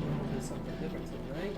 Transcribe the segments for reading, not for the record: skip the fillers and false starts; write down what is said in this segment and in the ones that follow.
Do something different tonight.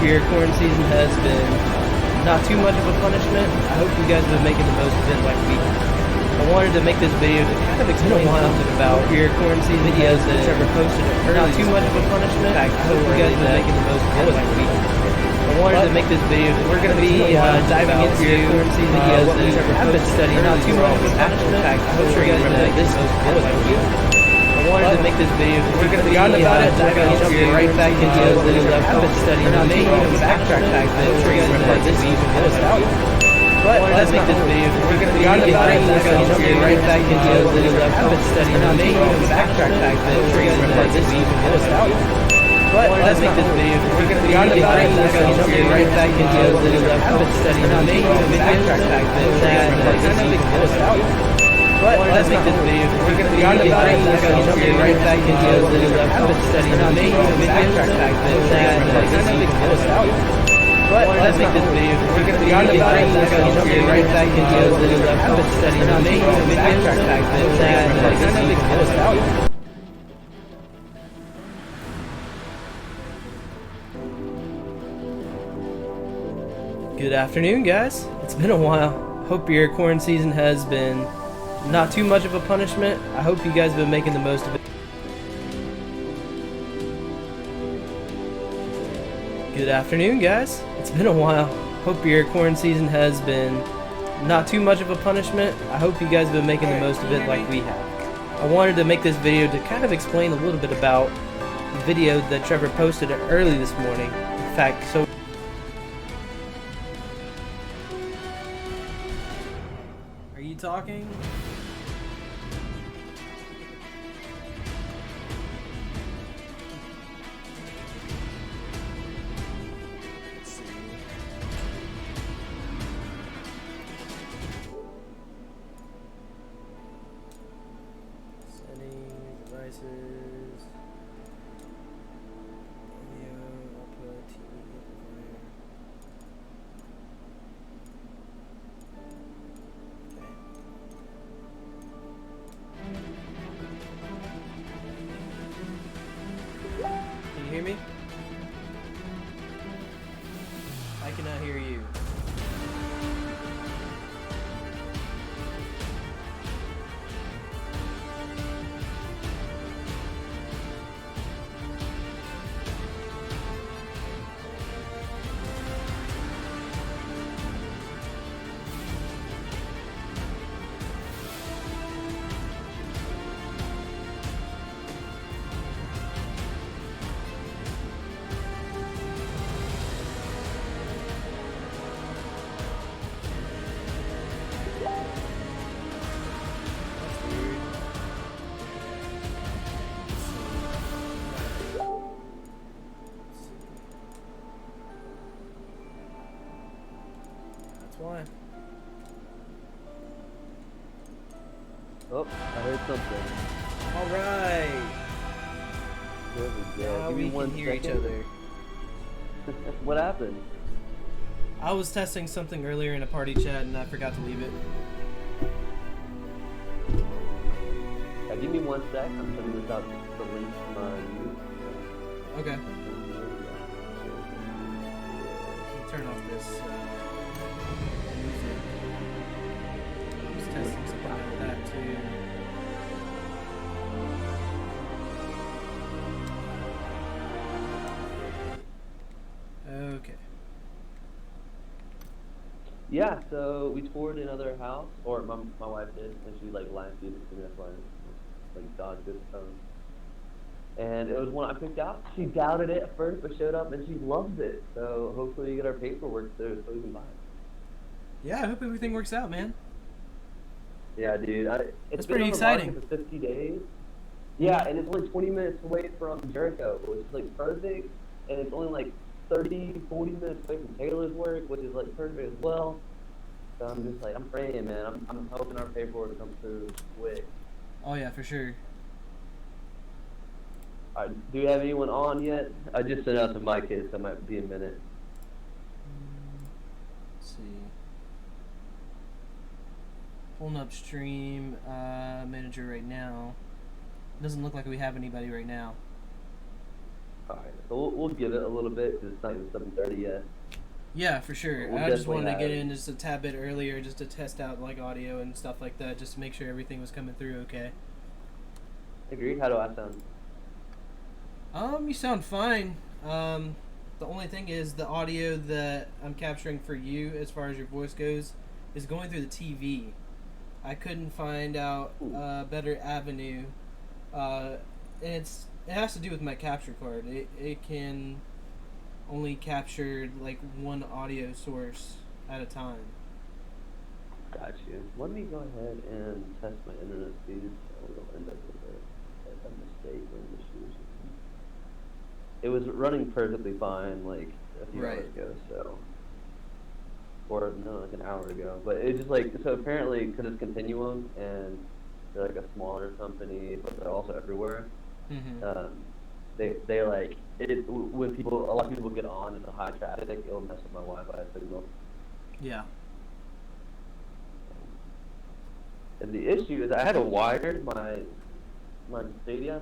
your quarantine season has been not too much of a punishment. I hope you guys have been making the most of it like we have. I wanted to make this video to kind of explain something about your quarantine videos that Trevor posted. Not too much of a punishment. I hope you guys have been making the most of it like we have. I wanted to make this video. We're going to be diving into your quarantine videos that Trevor have been studying. Not too much of a punishment. I hope you guys have been making the most of it like we have. I wanted to make this video. We're going to be diving into your right back videos that I've been studying. Not maybe even backtrack back. I hope you guys have been this even goes out. But let's make this video. We're going to be diving into your right back videos that I've been studying. Not maybe even backtrack back. I hope you guys have been this even goes out. But let's make this video. We're going to be diving into your right back videos that I've been studying. Not maybe even backtrack back. I hope you guys have been this even goes out. But let's make this video. We're going to be diving into your right back videos that I've been studying. Not maybe even backtrack back. I hope you guys have been this even goes out. But let's make this video. We're going to be diving into your right back videos that I've been studying. Not maybe even backtrack back. I hope you guys have been this even goes out. Good afternoon, guys. It's been a while. Hope your quarantine season has been not too much of a punishment. I hope you guys have been making the most of it. Good afternoon, guys. It's been a while. Hope your quarantine season has been not too much of a punishment. I hope you guys have been making the most of it like we have. I wanted to make this video to kind of explain a little bit about the video that Trevor posted early this morning. In fact, so are you talking? Let's see. Settings, devices, audio, output, TV, amplifier. Can you hear me? I cannot hear you. Why? Oh, I heard something. All right. There we go. Now Give me we one can hear each second. other. What happened? I was testing something earlier in a party chat and I forgot to leave it. Give me one sec. I'm putting this out the link to my YouTube. Okay. Turn off this music. I was testing something like that too. Okay. Yeah, so we toured another house, or my wife did, and she like live feed it to me. That's why like dodged good phone. And it was one I picked out. She doubted it at first, but showed up and she loves it. So hopefully we get our paperwork through so we can buy it. Yeah, I hope everything works out, man. Yeah, dude. It's That's been pretty on the market exciting. for 50 days. Yeah, and it's only 20 minutes away from Jericho, which is like perfect. And it's only like 30, 40 minutes away from Taylorsburg, which is like perfect as well. So I'm just like, I'm praying, man. I'm hoping our paperwork comes through quick. Oh yeah, for sure. Alright, do you have anyone on yet? I just sent out to my kids, so it might be a minute. Let's see. Pulling up stream manager right now. Doesn't look like we have anybody right now. All right, so we'll give it a little bit because it's not even 7:30 yet. Yeah, for sure. We'll I just definitely wanted to get have. in just a tad bit earlier, just to test out like audio and stuff like that, just to make sure everything was coming through okay. Agreed. How do I sound? You sound fine. The only thing is the audio that I'm capturing for you, as far as your voice goes, is going through the TV. I couldn't find out Ooh, a better avenue. And it has to do with my capture card. It can only capture like one audio source at a time. got you. Let me go ahead and test my internet speed. So we'll end up with a mistake or an issue. It was running perfectly fine like a few Right. hours ago, so or no, like an hour ago. But it just like so apparently because it's Continuum and they're like a smaller company, but they're also everywhere. Mm-hmm. Um, they like it when people a lot of people get on in the high traffic, it'll mess up my Wi-Fi signal. Yeah. And the issue is I had to wire my Stadia,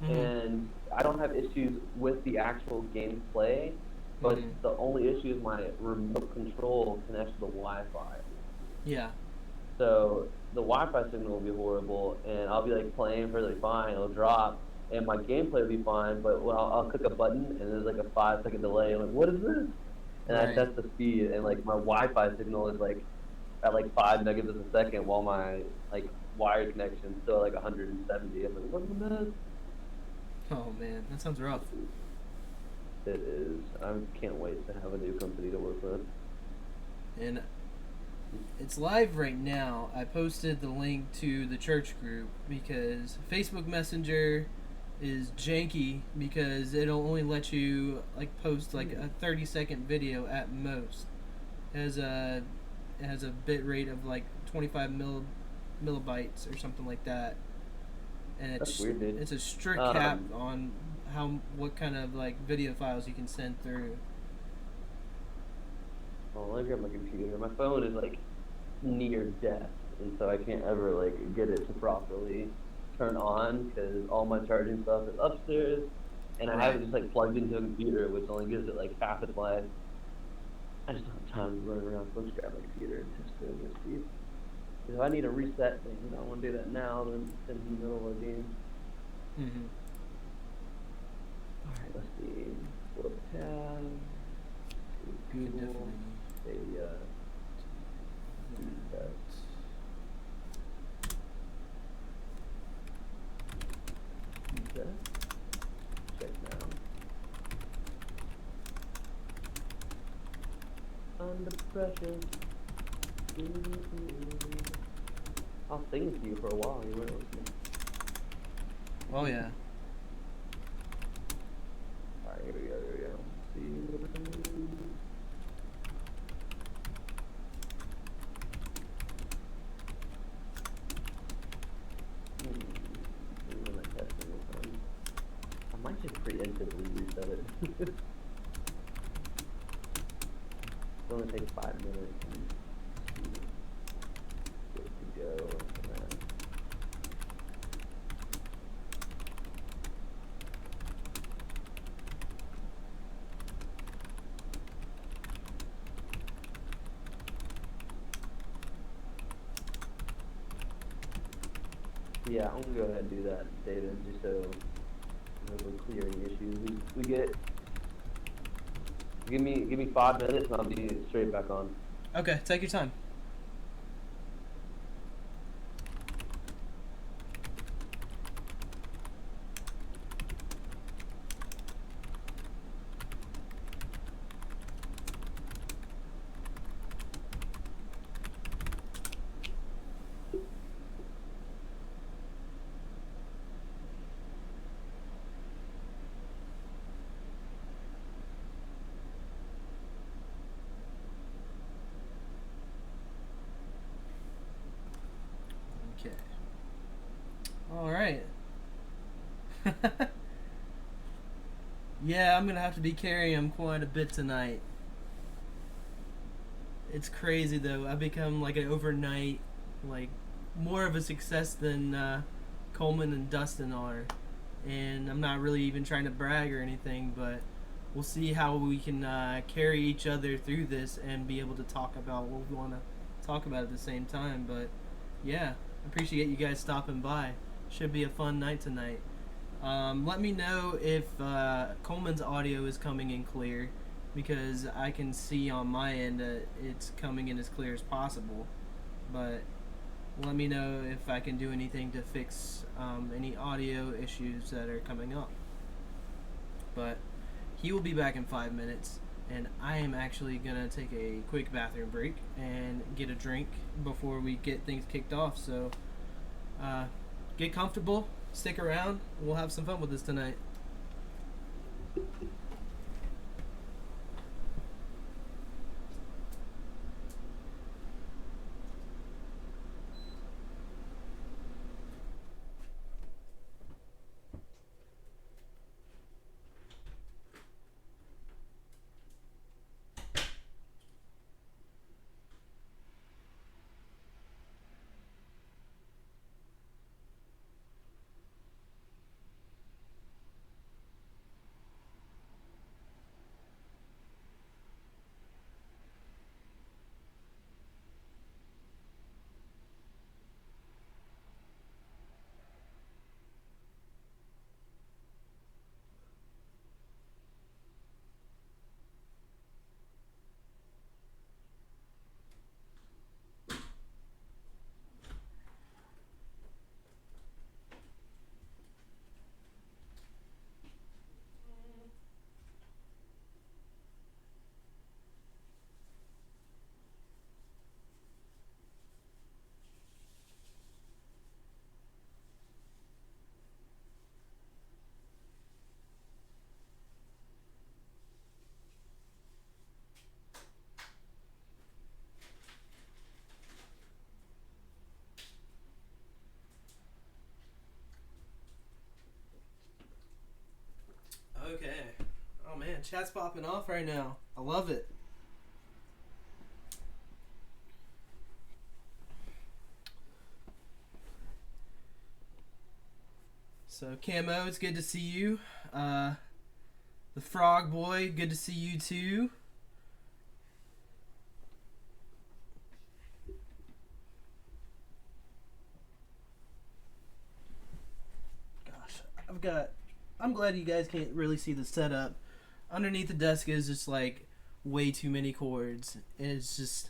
Mm-hmm. and I don't have issues with the actual gameplay, but Mm-hmm. the only issue is my remote control connects to the Wi-Fi. Yeah. So the Wi-Fi signal will be horrible, and I'll be like playing perfectly fine. It'll drop, and my gameplay will be fine. But when I'll click a button, and there's like a 5 second delay. I'm like, what is this? And I Right. test the speed, and like my Wi-Fi signal is like at like 5 megabits a second, while my like wired connection is still like 170. I'm like, what's this? Oh man, that sounds rough. It is. I can't wait to have a new company to work with. And it's live right now. I posted the link to the church group because Facebook Messenger is janky because it'll only let you like post like a 30-second video at most. It has a bit rate of like 25 millibytes or something like that, and That's weird, dude. it's a strict cap Um, on what kind of like video files you can send through. well, let me grab my computer. My phone is like near death, and so I can't ever like get it to properly turn on because all my charging stuff is upstairs, and I have Right. it just like plugged into a computer, which only gives it like half its life. I just don't have time to run around. So let's grab my computer and test it and see. If I need a reset thing, I don't want to do that now. Then it's in the middle of a game. Mm-hmm. All right, let's see. Flip tab. You could Google. definitely. Stadia. Reset. Reset. Check now. Under pressure. I was singing to you for a while. You weren't listening. Oh yeah. All right, here we go. Here we go. See. When I testing this one, I might just preemptively reset it. It's only take 5 minutes and see good to go. And then, yeah, I'm gonna go ahead and do that, David, just so we're clearing issues. We get give me 5 minutes and I'll be straight back on. Okay, take your time. Okay. All right. Yeah, I'm gonna have to be carrying him quite a bit tonight. It's crazy though. I've become like an overnight, like more of a success than Coleman and Dustin are. and I'm not really even trying to brag or anything, but we'll see how we can carry each other through this and be able to talk about what we want to talk about at the same time. But yeah, appreciate you guys stopping by. Should be a fun night tonight. Let me know if Coleman's audio is coming in clear, because I can see on my end that it's coming in as clear as possible. But let me know if I can do anything to fix any audio issues that are coming up. But he will be back in 5 minutes, and I am actually gonna take a quick bathroom break and get a drink before we get things kicked off. So get comfortable, stick around, we'll have some fun with this tonight. Okay. Oh man, chat's popping off right now. I love it. So Camo, it's good to see you. The Frog Boy, good to see you too. Gosh, I'm glad you guys can't really see the setup. Underneath the desk is just like way too many cords. It's just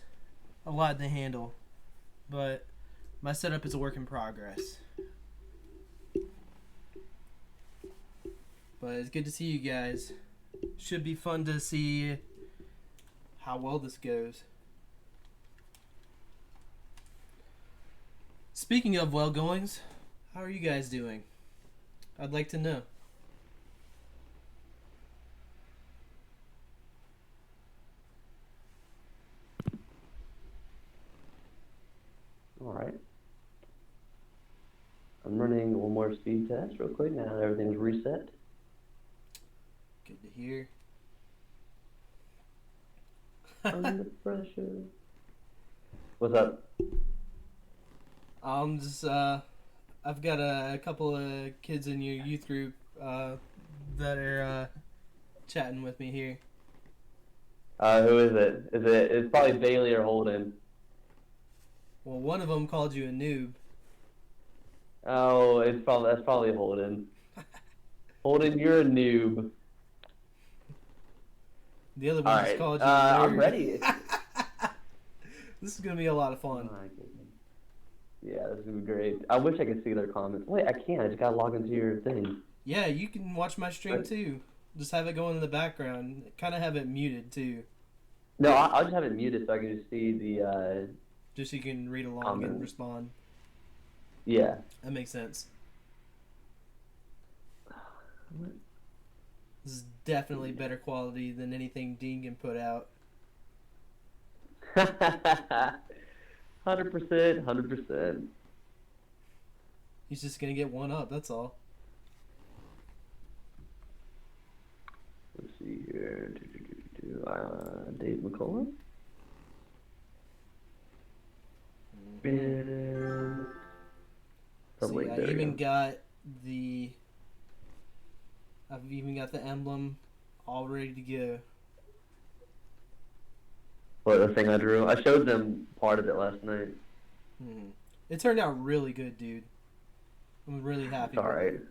a lot to handle. But my setup is a work in progress. But it's good to see you guys. Should be fun to see how well this goes. Speaking of well goings, how are you guys doing? I'd like to know. All right. I'm running one more speed test real quick now that everything's reset. Good to hear. Under pressure. What's up? I'm just I've got a couple of kids in your youth group that are chatting with me here. Who is it? It's probably Bailey or Holden. Well, one of them called you a noob. Oh, that's probably Holden. Holden, you're a noob. The other All one just right, called you a nerd. I'm ready. This is gonna be a lot of fun. My goodness. Yeah, this is gonna be great. I wish I could see their comments. Wait, I can't. I just gotta log into your thing. Yeah, you can watch my stream too. Just have it going in the background. Kind of have it muted too. No, I'll just have it muted so I can just see the. Just so you can read along comments. and respond. Yeah. That makes sense. What? This is definitely better quality than anything Dean can put out. 100%, 100%. He's just gonna get one up, that's all. Let's see here. Dave McCullough. And See, I even got the I've even got the emblem all ready to go. What, the thing I drew? I showed them part of it last night. Hmm. It turned out really good, dude. I'm really happy It's with alright. it.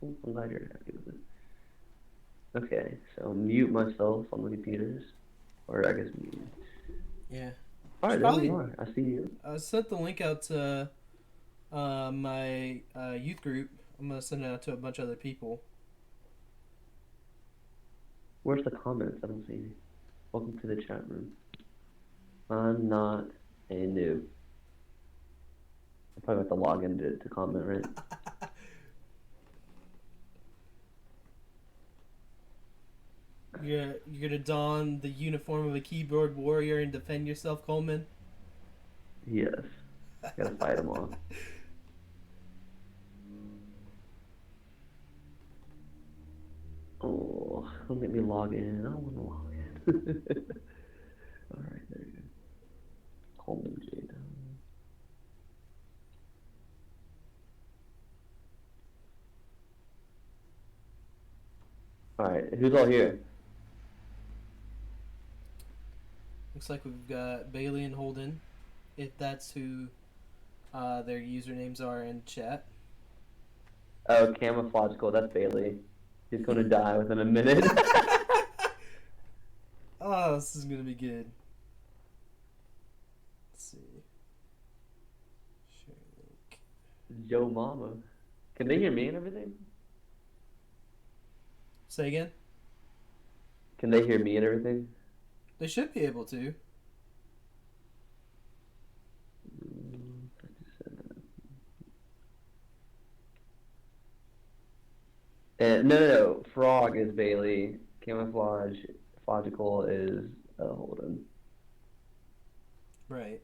I'm glad you're happy with it. Okay, so mute myself on the computers. Or I guess mute. Yeah. Alright, there we are. I see you. I sent the link out to my youth group. I'm gonna send it out to a bunch of other people. Where's the comments? I don't see any. Welcome to the chat room. I'm not a noob. I probably have to log in to comment, right? You're gonna don the uniform of a keyboard warrior and defend yourself, Coleman? Yes. Gotta fight them off. Oh, don't make me log in. I don't want to log in. Alright, there you go. Coleman Jade. Alright, who's all here? Looks like we've got Bailey and Holden, if that's who their usernames are in chat. Oh, camouflage gold. That's Bailey. He's gonna die within a minute. Oh, this is gonna be good. Let's see. Share link. Joe Mama. Can they hear me and everything? Say again? Can they hear me and everything? They should be able to. No. Frog is Bailey. Camouflage, Logical is Holden. Right.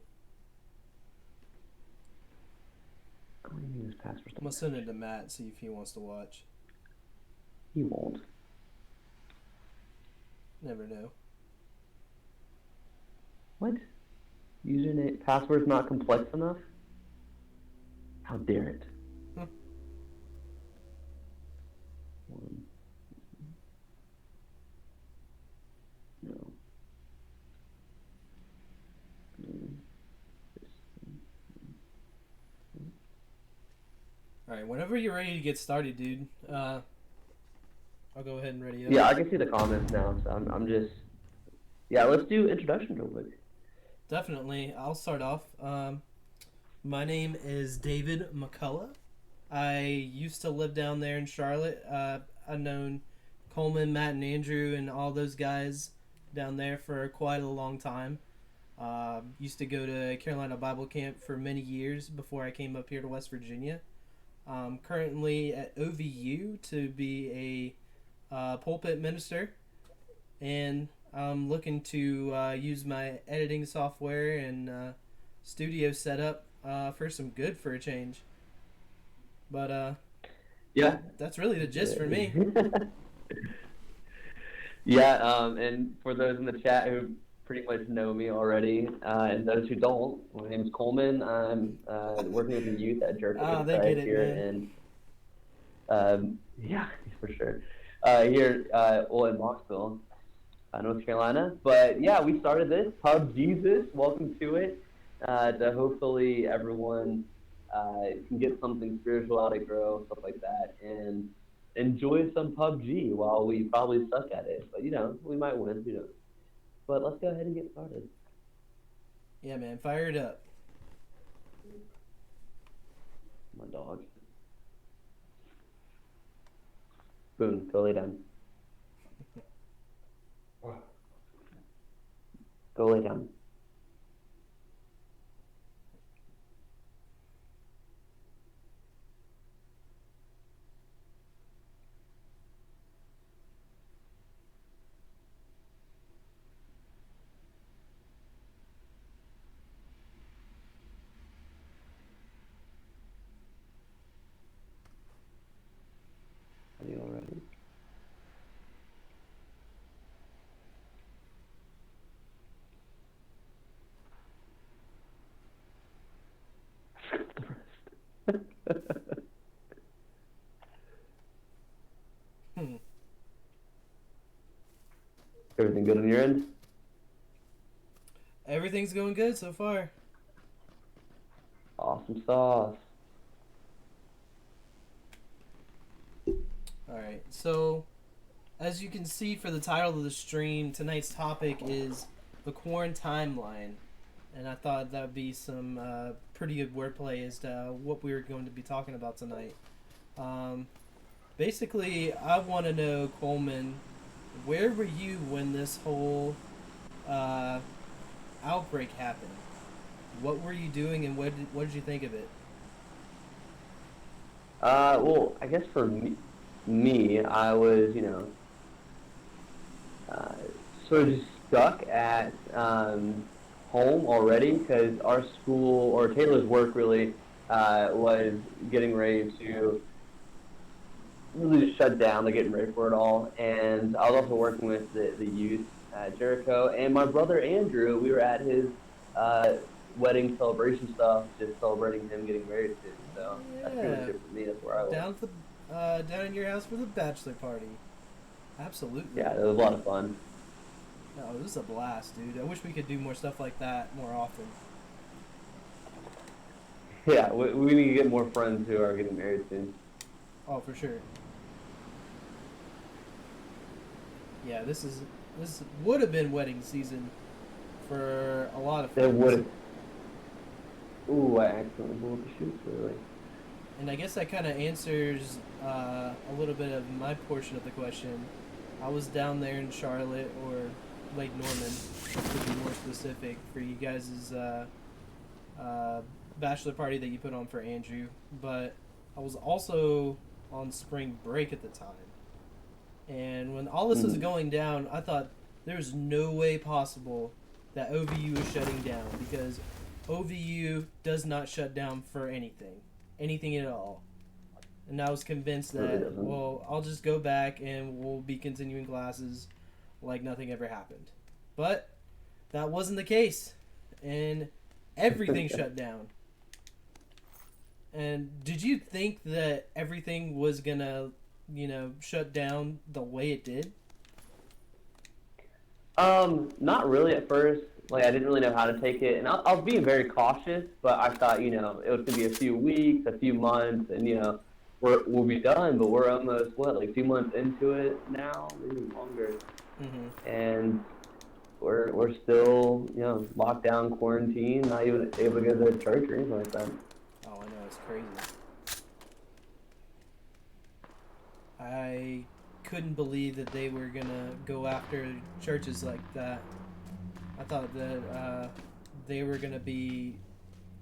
What do you mean his password's I'm gonna send it to Matt, see if he wants to watch. He won't. Never know. What? Username, password's not complex enough? How dare it? Huh. One. No. Alright, whenever you're ready to get started, dude, I'll go ahead and ready up. Yeah, I can see the comments now, so I'm just... Yeah, let's do introduction real quick. Definitely. I'll start off. My name is David McCullough. I used to live down there in Charlotte. I've known Coleman, Matt, and Andrew and all those guys down there for quite a long time. Used to go to Carolina Bible Camp for many years before I came up here to West Virginia. Currently at OVU to be a pulpit minister, and I'm looking to use my editing software and studio setup for some good for a change. But Yeah. that's really the gist for me. Yeah, and for those in the chat who pretty much know me already, and those who don't, my name is Coleman. I'm working with the youth at Jerk They get it, here man. yeah, for sure. Here, in Mocksville, North Carolina. But yeah, we started this Pub Jesus. Welcome to it. To hopefully everyone can get something spiritual out of Grow, stuff like that, and enjoy some PUBG while we probably suck at it. But we might win. But let's go ahead and get started. Yeah, man, fire it up. My dog. Boom, go lay down. Go lay down. Are you all ready? Everything good on your end? Everything's going good so far. Awesome sauce. Alright, so as you can see for the title of the stream, tonight's topic is the quarantimeline. And I thought that would be some pretty good wordplay as to what we were going to be talking about tonight. Basically, I want to know, Coleman, where were you when this whole outbreak happened? What were you doing, and what did you think of it? Well, I guess for me, I was, sort of just stuck at home already because our school, or Taylor's work really, was getting ready to really just shut down. They're getting ready for it all. And I was also working with the youth at Jericho. And my brother Andrew, we were at his wedding celebration stuff, just celebrating him getting married soon. So that's pretty much it for me. That's where I was. Down in your house for the bachelor party. Absolutely. Yeah, it was a lot of fun. No, this is a blast, dude. I wish we could do more stuff like that more often. Yeah, we need to get more friends who are getting married soon. Oh, for sure. Yeah, this would have been wedding season for a lot of friends. It would have. Ooh, I accidentally blew up the shoes, really. And I guess that kind of answers a little bit of my portion of the question. I was down there in Charlotte, or Lake Norman, to be more specific, for you guys' bachelor party that you put on for Andrew. But I was also on spring break at the time. And when all this was going down, I thought there's no way possible that OVU is shutting down, because OVU does not shut down for anything at all. And I was convinced that, well, I'll just go back and we'll be continuing classes like nothing ever happened. But that wasn't the case, and everything shut down. And did you think that everything was gonna, shut down the way it did? Not really at first. Like, I didn't really know how to take it, and I was being very cautious, but I thought, it was gonna be a few weeks, a few months, and we'll be done. But we're almost like a few months into it now, maybe longer, and we're still locked down, quarantined, not even able to go to church or anything like that. Oh, I know, it's crazy. I couldn't believe that they were gonna go after churches like that. I thought that they were gonna be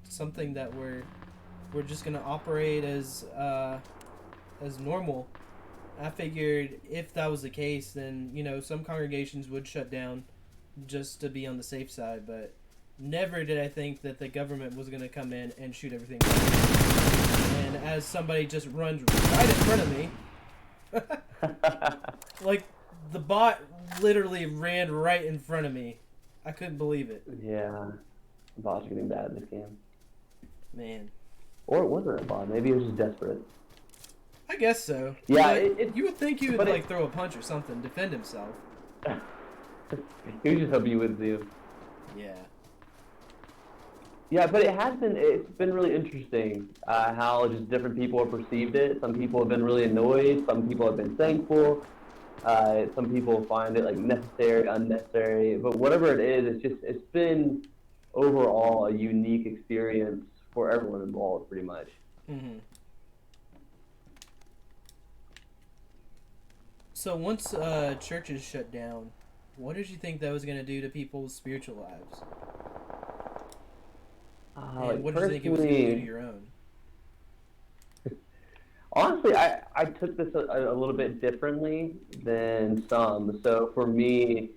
something that we're just gonna operate as normal. I figured if that was the case, then some congregations would shut down just to be on the safe side. But never did I think that the government was gonna come in and shoot everything down. And as somebody just runs right in front of me, like the bot literally ran right in front of me. I couldn't believe it. Yeah, the bots are getting bad in this game. Man. Or it wasn't a bot. Maybe it was just desperate. I guess so. Yeah, you would think he would throw a punch or something, defend himself. He was just hoping you wouldn't see him. Yeah. Yeah, but it's been really interesting how just different people have perceived it. Some people have been really annoyed. Some people have been thankful. Some people find it like necessary, unnecessary. But whatever it is, it's been overall a unique experience for everyone involved, pretty much. Mm-hmm. So once churches shut down, what did you think that was going to do to people's spiritual lives? And what did you think it was going to do to your own? Honestly, I took this a little bit differently than some. So for me,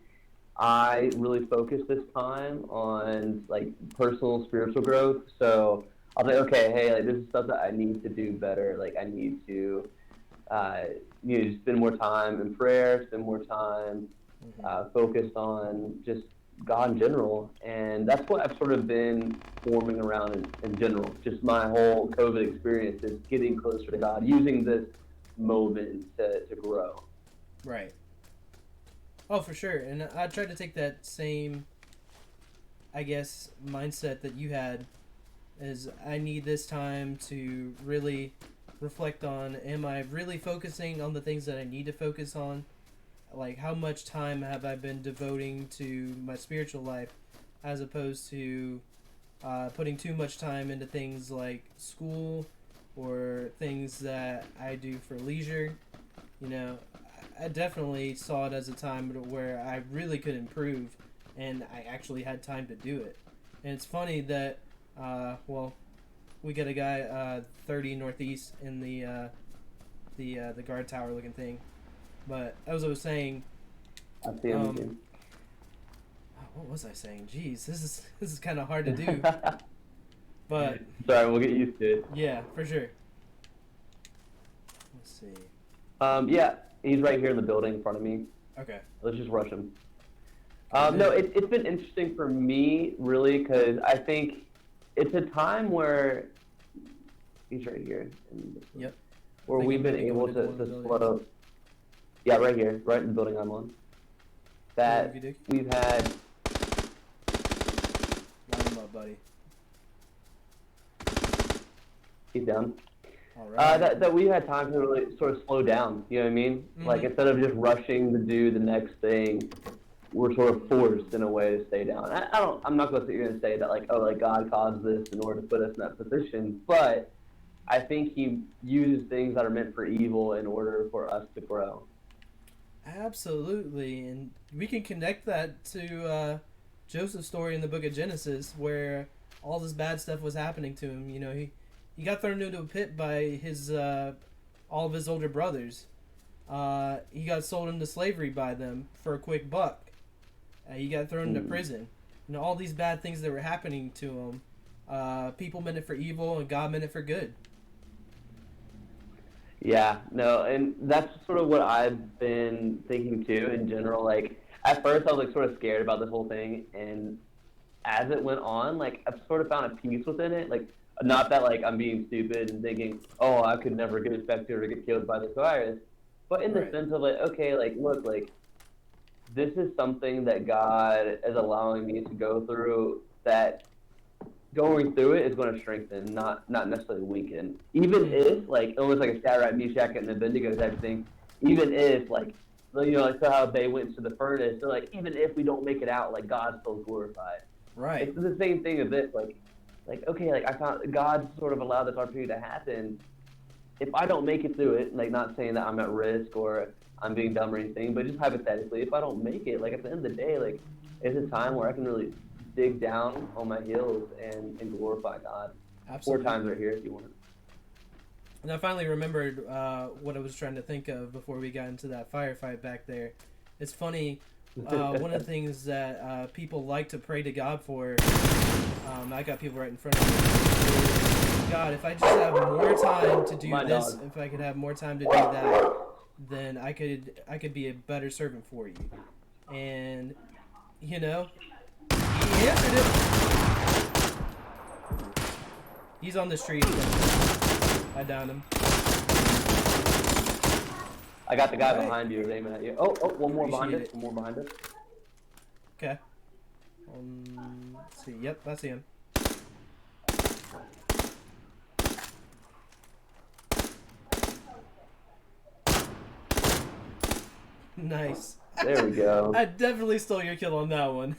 I really focused this time on like personal spiritual growth. So I was like, okay, hey, like this is stuff that I need to do better. Like I need to, spend more time in prayer, spend more time focused on just God in general, and that's what I've sort of been forming around in general. Just my whole COVID experience is getting closer to God, using this moment to grow. Right. Oh, for sure. And I tried to take that same, I guess, mindset that you had. Is I need this time to really reflect on, am I really focusing on the things that I need to focus on? Like, how much time have I been devoting to my spiritual life as opposed to putting too much time into things like school or things that I do for leisure. You know, I definitely saw it as a time where I really could improve and I actually had time to do it. And it's funny that, well, we got a guy 30 northeast in the guard tower looking thing. But as I was saying, I see him. what was I saying? Jeez, this is kind of hard to do. But Sorry, we'll get used to it. yeah, for sure. Let's see. Yeah, he's right here in the building in front of me. Okay. Let's just rush him. No, it's been interesting for me, really, because I think it's a time where he's right here. Yep. Where we've been able to slow. Yeah, right here, right in the building I'm on. That we've had. Line him up, buddy. He's down. All right. That we had time to really sort of slow down. You know what I mean? Mm-hmm. Like instead of just rushing to do the next thing, we're sort of forced in a way to stay down. I'm not going to sit here and say that like, oh, like God caused this in order to put us in that position, but I think He uses things that are meant for evil in order for us to grow. Absolutely, and we can connect that to Joseph's story in the book of Genesis, where all this bad stuff was happening to him. You know, he got thrown into a pit by his all of his older brothers. He got sold into slavery by them for a quick buck. He got thrown into prison. You know, all these bad things that were happening to him. People meant it for evil, and God meant it for good. Yeah, no, and that's sort of what I've been thinking too in general. Like, at first I was like sort of scared about this whole thing, and as it went on, like I've sort of found a peace within it. Like, not that like I'm being stupid and thinking, oh, I could never get infected or get killed by this virus, but in the sense of like, okay, like look, like this is something that God is allowing me to go through. That going through it is going to strengthen, not necessarily weaken. Even if, like, almost like a Shadrach, Meshach, and Abednego type thing, even if, like, you know, like, so how they went to the furnace, so, like, even if we don't make it out, like, God's still glorified. Right. It's the same thing as this, like, okay, like, I found, God sort of allowed this opportunity to happen. If I don't make it through it, like, not saying that I'm at risk or I'm being dumb or anything, but just hypothetically, if I don't make it, like, at the end of the day, like, it's a time where I can really dig down on my heels and glorify God. Absolutely. 4 times right here if you want. And I finally remembered what I was trying to think of before we got into that firefight back there. It's funny, one of the things that people like to pray to God for, I got people right in front of me. God, if I just have more time to do this, if I could have more time to do that, then I could be a better servant for you. And, you know, he answered it. He's on the street. I downed him. I got the guy behind you aiming at you. Oh, one more behind us. One more behind us. Okay. Let's see. Yep, I see him. Nice. There we go. I definitely stole your kill on that one.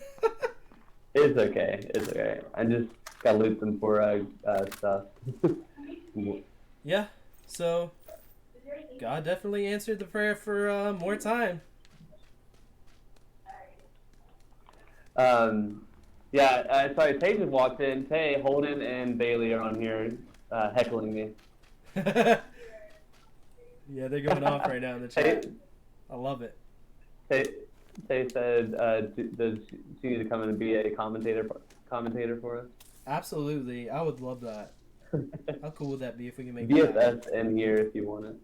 It's okay. It's okay. I just got loot them for stuff. Yeah. So, God definitely answered the prayer for more time. Yeah. Sorry. Tay just walked in. Tay, Holden, and Bailey are on here heckling me. Yeah, they're going off right now in the chat. I love it. Tay said, does she need to come in and be a commentator for us? Absolutely. I would love that. How cool would that be if we can make BFS in here if you want it.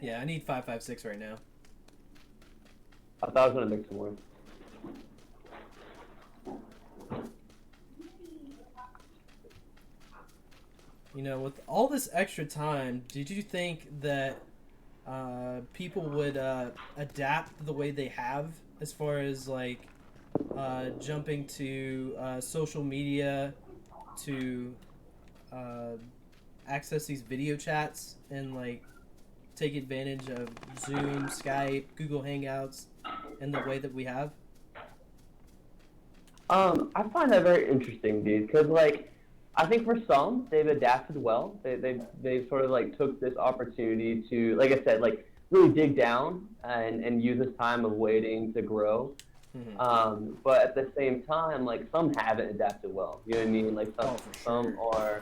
Yeah, I need 556 right now. I thought I was going to make some more. You know, with all this extra time, did you think that people would adapt the way they have, as far as like jumping to social media to uh, access these video chats and like take advantage of Zoom, Skype, Google Hangouts, and the way that we have? I find that very interesting, dude, because like I think for some they've adapted well. They've sort of like took this opportunity to, like I said, like really dig down and use this time of waiting to grow. Mm-hmm. But at the same time, like some haven't adapted well. You know what I mean? Like Oh, for some sure. are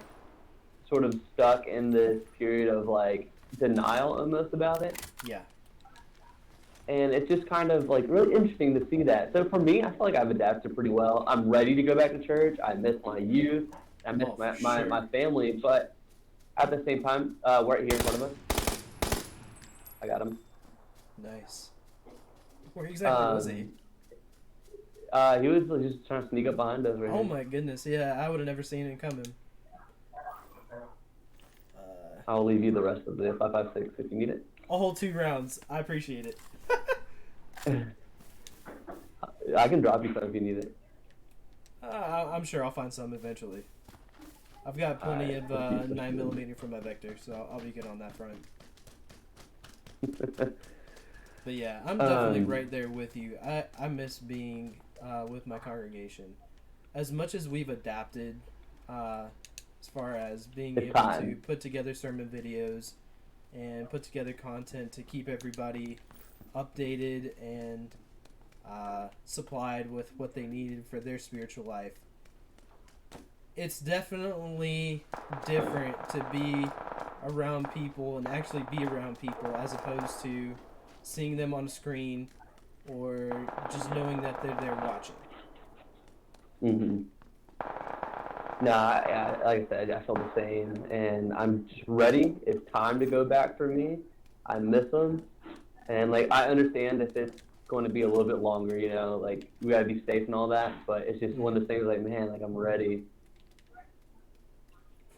sort of stuck in this period of like denial almost about it. Yeah. And it's just kind of like really interesting to see that. So for me, I feel like I've adapted pretty well. I'm ready to go back to church. I miss my youth. I miss Oh, my, for my, sure. my family. But at the same time, right here in front of us, I got him. Nice. Where exactly was he? He was just trying to sneak up behind us right Oh here. my goodness, yeah, I would have never seen it coming. I'll leave you the rest of the 5.56 if you need it. I'll hold 2 rounds. I appreciate it. I can drop you some if you need it. I'm sure I'll find some eventually. I've got plenty of 9mm from my Vector, so I'll be good on that front. But yeah, I'm definitely right there with you. I miss being with my congregation. As much as we've adapted, as far as being able to put together sermon videos and put together content to keep everybody updated and supplied with what they needed for their spiritual life. It's definitely different to be around people and actually be around people as opposed to seeing them on a screen or just knowing that they're there watching. Mm-hmm. No, like I said, I feel the same, and I'm just ready. It's time to go back for me. I miss them, and like I understand if it's going to be a little bit longer, you know, like we gotta be safe and all that. But it's just one of those things, like man, like I'm ready.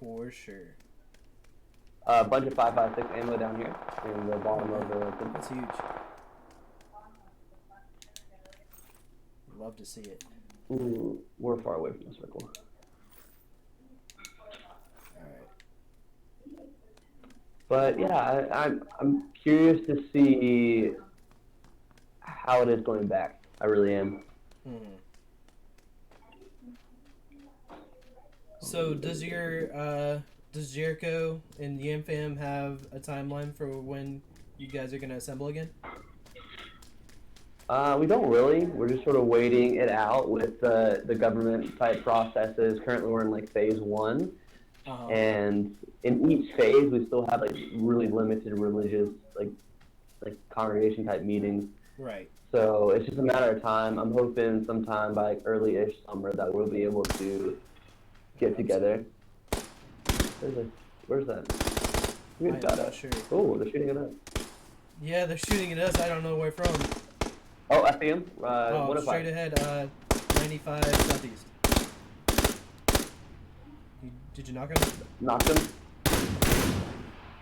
For sure. A bunch of 5.56 ammo down here in the bottom of the. That's huge. Love to see it. Ooh, we're far away from the circle. But yeah, I'm curious to see how it is going back. I really am. Mm-hmm. So does Jericho and Yam Fam have a timeline for when you guys are gonna assemble again? We don't really. We're just sort of waiting it out with the government type processes. Currently, we're in like phase 1. And in each phase, we still have like really limited religious like congregation type meetings. Right. So it's just a matter of time. I'm hoping sometime by like early-ish summer that we'll be able to get together. Where's that? I'm not sure. Oh, they're shooting at us. Yeah, they're shooting at us. I don't know where from. Oh, I see him. Straight ahead. 95 southeast. Did you knock him? Knocked him.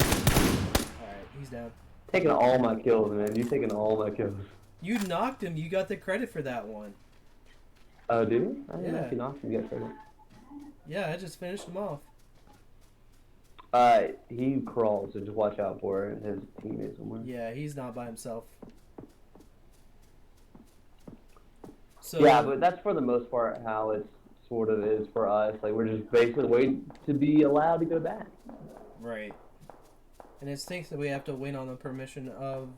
Alright, he's down. Taking all my kills, man. You taking all my kills. You knocked him. You got the credit for that one. Oh, did you? I didn't know if you knocked him. You got credit. Yeah, I just finished him off. He crawls, so just watch out for his teammates somewhere. Yeah, he's not by himself. So yeah, but that's for the most part how it sort of is for us. Like we're just basically waiting to be allowed to go back. Right. And it stinks that we have to wait on the permission of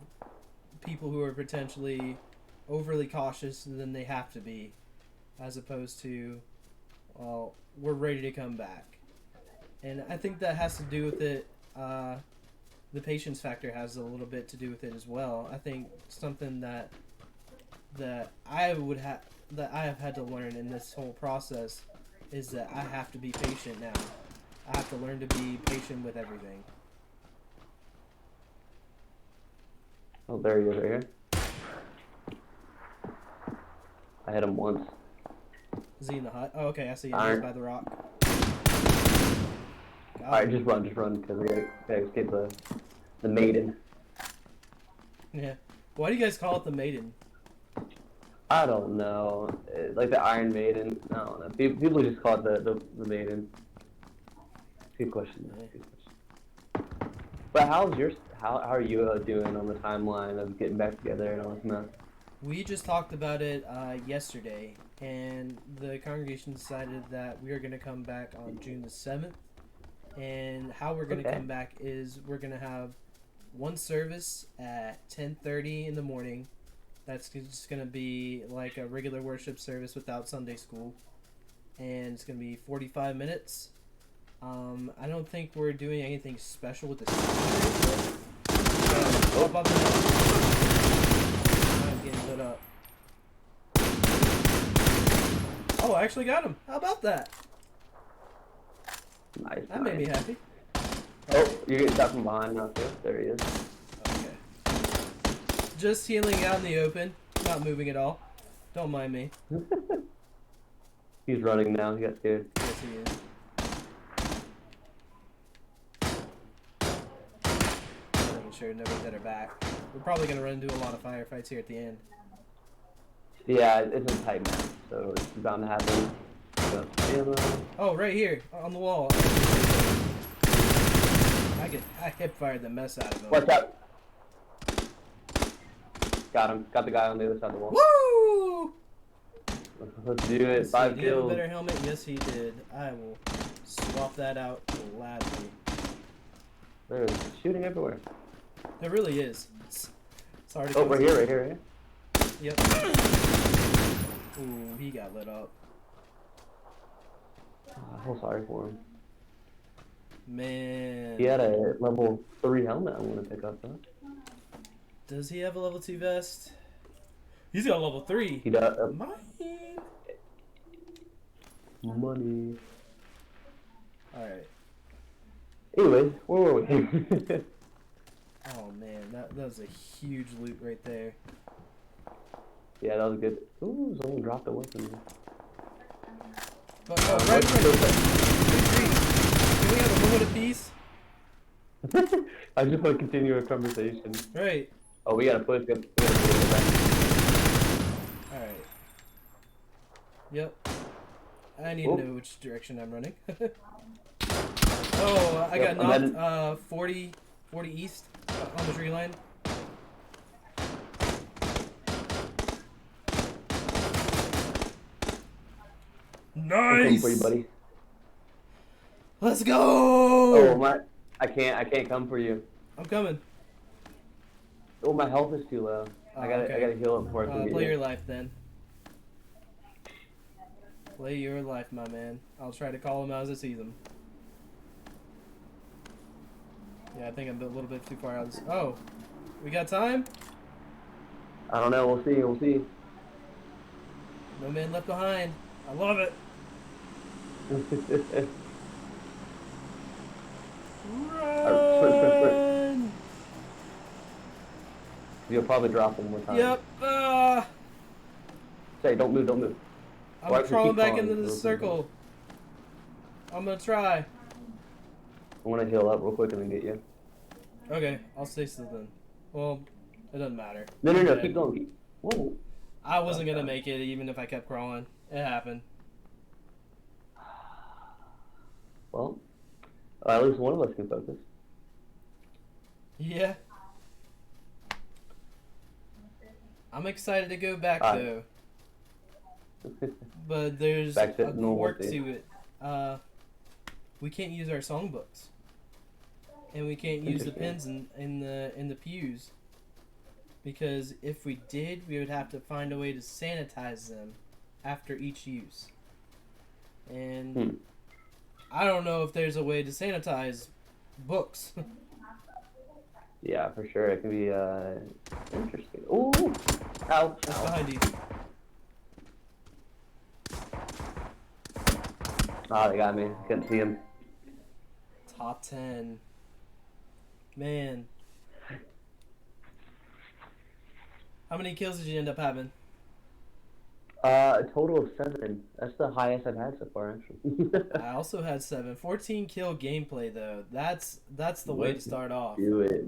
people who are potentially overly cautious than they have to be, as opposed to, well, we're ready to come back. And I think that has to do with it. The patience factor has a little bit to do with it as well. I think something that I have had to learn in this whole process is that I have to be patient now. I have to learn to be patient with everything. Oh, there he is right here. I hit him once. Is he in the hut? Oh, okay, I see him. He's by the rock. Alright, just run, because we gotta escape the maiden. Yeah. Why do you guys call it the Maiden? I don't know. Like the Iron Maiden. I don't know. People just call it the Maiden. Good question. Yeah. Good question. But how are you doing on the timeline of getting back together and all this mess? We just talked about it yesterday, and the congregation decided that we are going to come back on June the 7th. And how we're going to come back is we're going to have one service at 10:30 in the morning. That's just going to be like a regular worship service without Sunday school. And it's going to be 45 minutes. I don't think we're doing anything special with the speakers. I'm getting lit up. Oh, I actually got him. How about that? Nice. That made me happy. Oh, you're getting shot from behind now too. There he is. Okay. Just healing out in the open. Not moving at all. Don't mind me. He's running now. He got scared. Yes, he is. Making sure nobody's at our back. We're probably going to run into a lot of firefights here at the end. Yeah, it's a tight map, so it's bound to happen. Oh, right here on the wall. I hip fired the mess out of him. Watch out! Got him. Got the guy on the other side of the wall. Woo! Let's do it. 5 Did he have a kills. better helmet? Yes, he did. I will swap that out gladly. There's shooting everywhere. There really is. It's hard to Oh, right here, right here, right here. Yep. Ooh, he got lit up. I feel sorry for him. Man. He had a level 3 helmet I want to pick up, though. Does he have a level 2 vest? He's got a level 3. He does. Mine. Money. Alright. Anyways, where were we? Oh man, that was a huge loot right there. Yeah, that was good. Ooh, someone dropped a weapon. But, right. Can we have a moment of peace? I just want to continue a conversation. Right. Oh, we gotta push him. Alright. Yep. I need to know which direction I'm running. Oh, I got knocked 40 east on the tree line. Nice! For you, buddy. Let's go! Oh my! I can't come for you. I'm coming. Oh, my health is too low. I gotta heal up before I can get play you. your life then. Play your life, my man. I'll try to call him out as I see them. Yeah, I think I'm a little bit too far out. Oh, we got time? I don't know. We'll see. We'll see. No man left behind. I love it. Run! You'll probably drop one more time. Yep. Say, don't move, don't move. I'm crawling back into the circle. I'm gonna try. I want to heal up real quick and then get you. Okay, I'll stay still then. Well, it doesn't matter. No, keep going. Whoa. I wasn't gonna make it even if I kept crawling. It happened. Well, at least one of us can focus. Yeah. I'm excited to go back though. But there's a quirk to it. We can't use our songbooks. And we can't use the pens in the pews. Because if we did, we would have to find a way to sanitize them after each use. And I don't know if there's a way to sanitize books. Yeah, for sure. It can be interesting. Ooh! Ow! That's behind you. Ah, they got me. Couldn't see him. Top 10. Man. How many kills did you end up having? A total of 7. That's the highest I've had so far, actually. I also had 7. 14 kill gameplay though. That's the way to start off. Do it.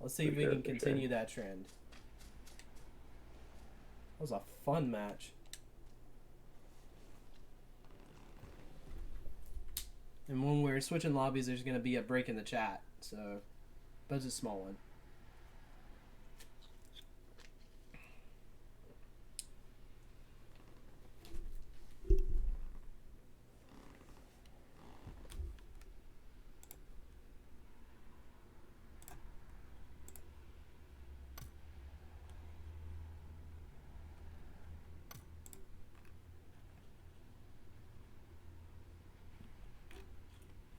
Let's see For if we sure, can for sure. continue that trend. That was a fun match. And when we're switching lobbies, there's going to be a break in the chat. So, but it's a small one.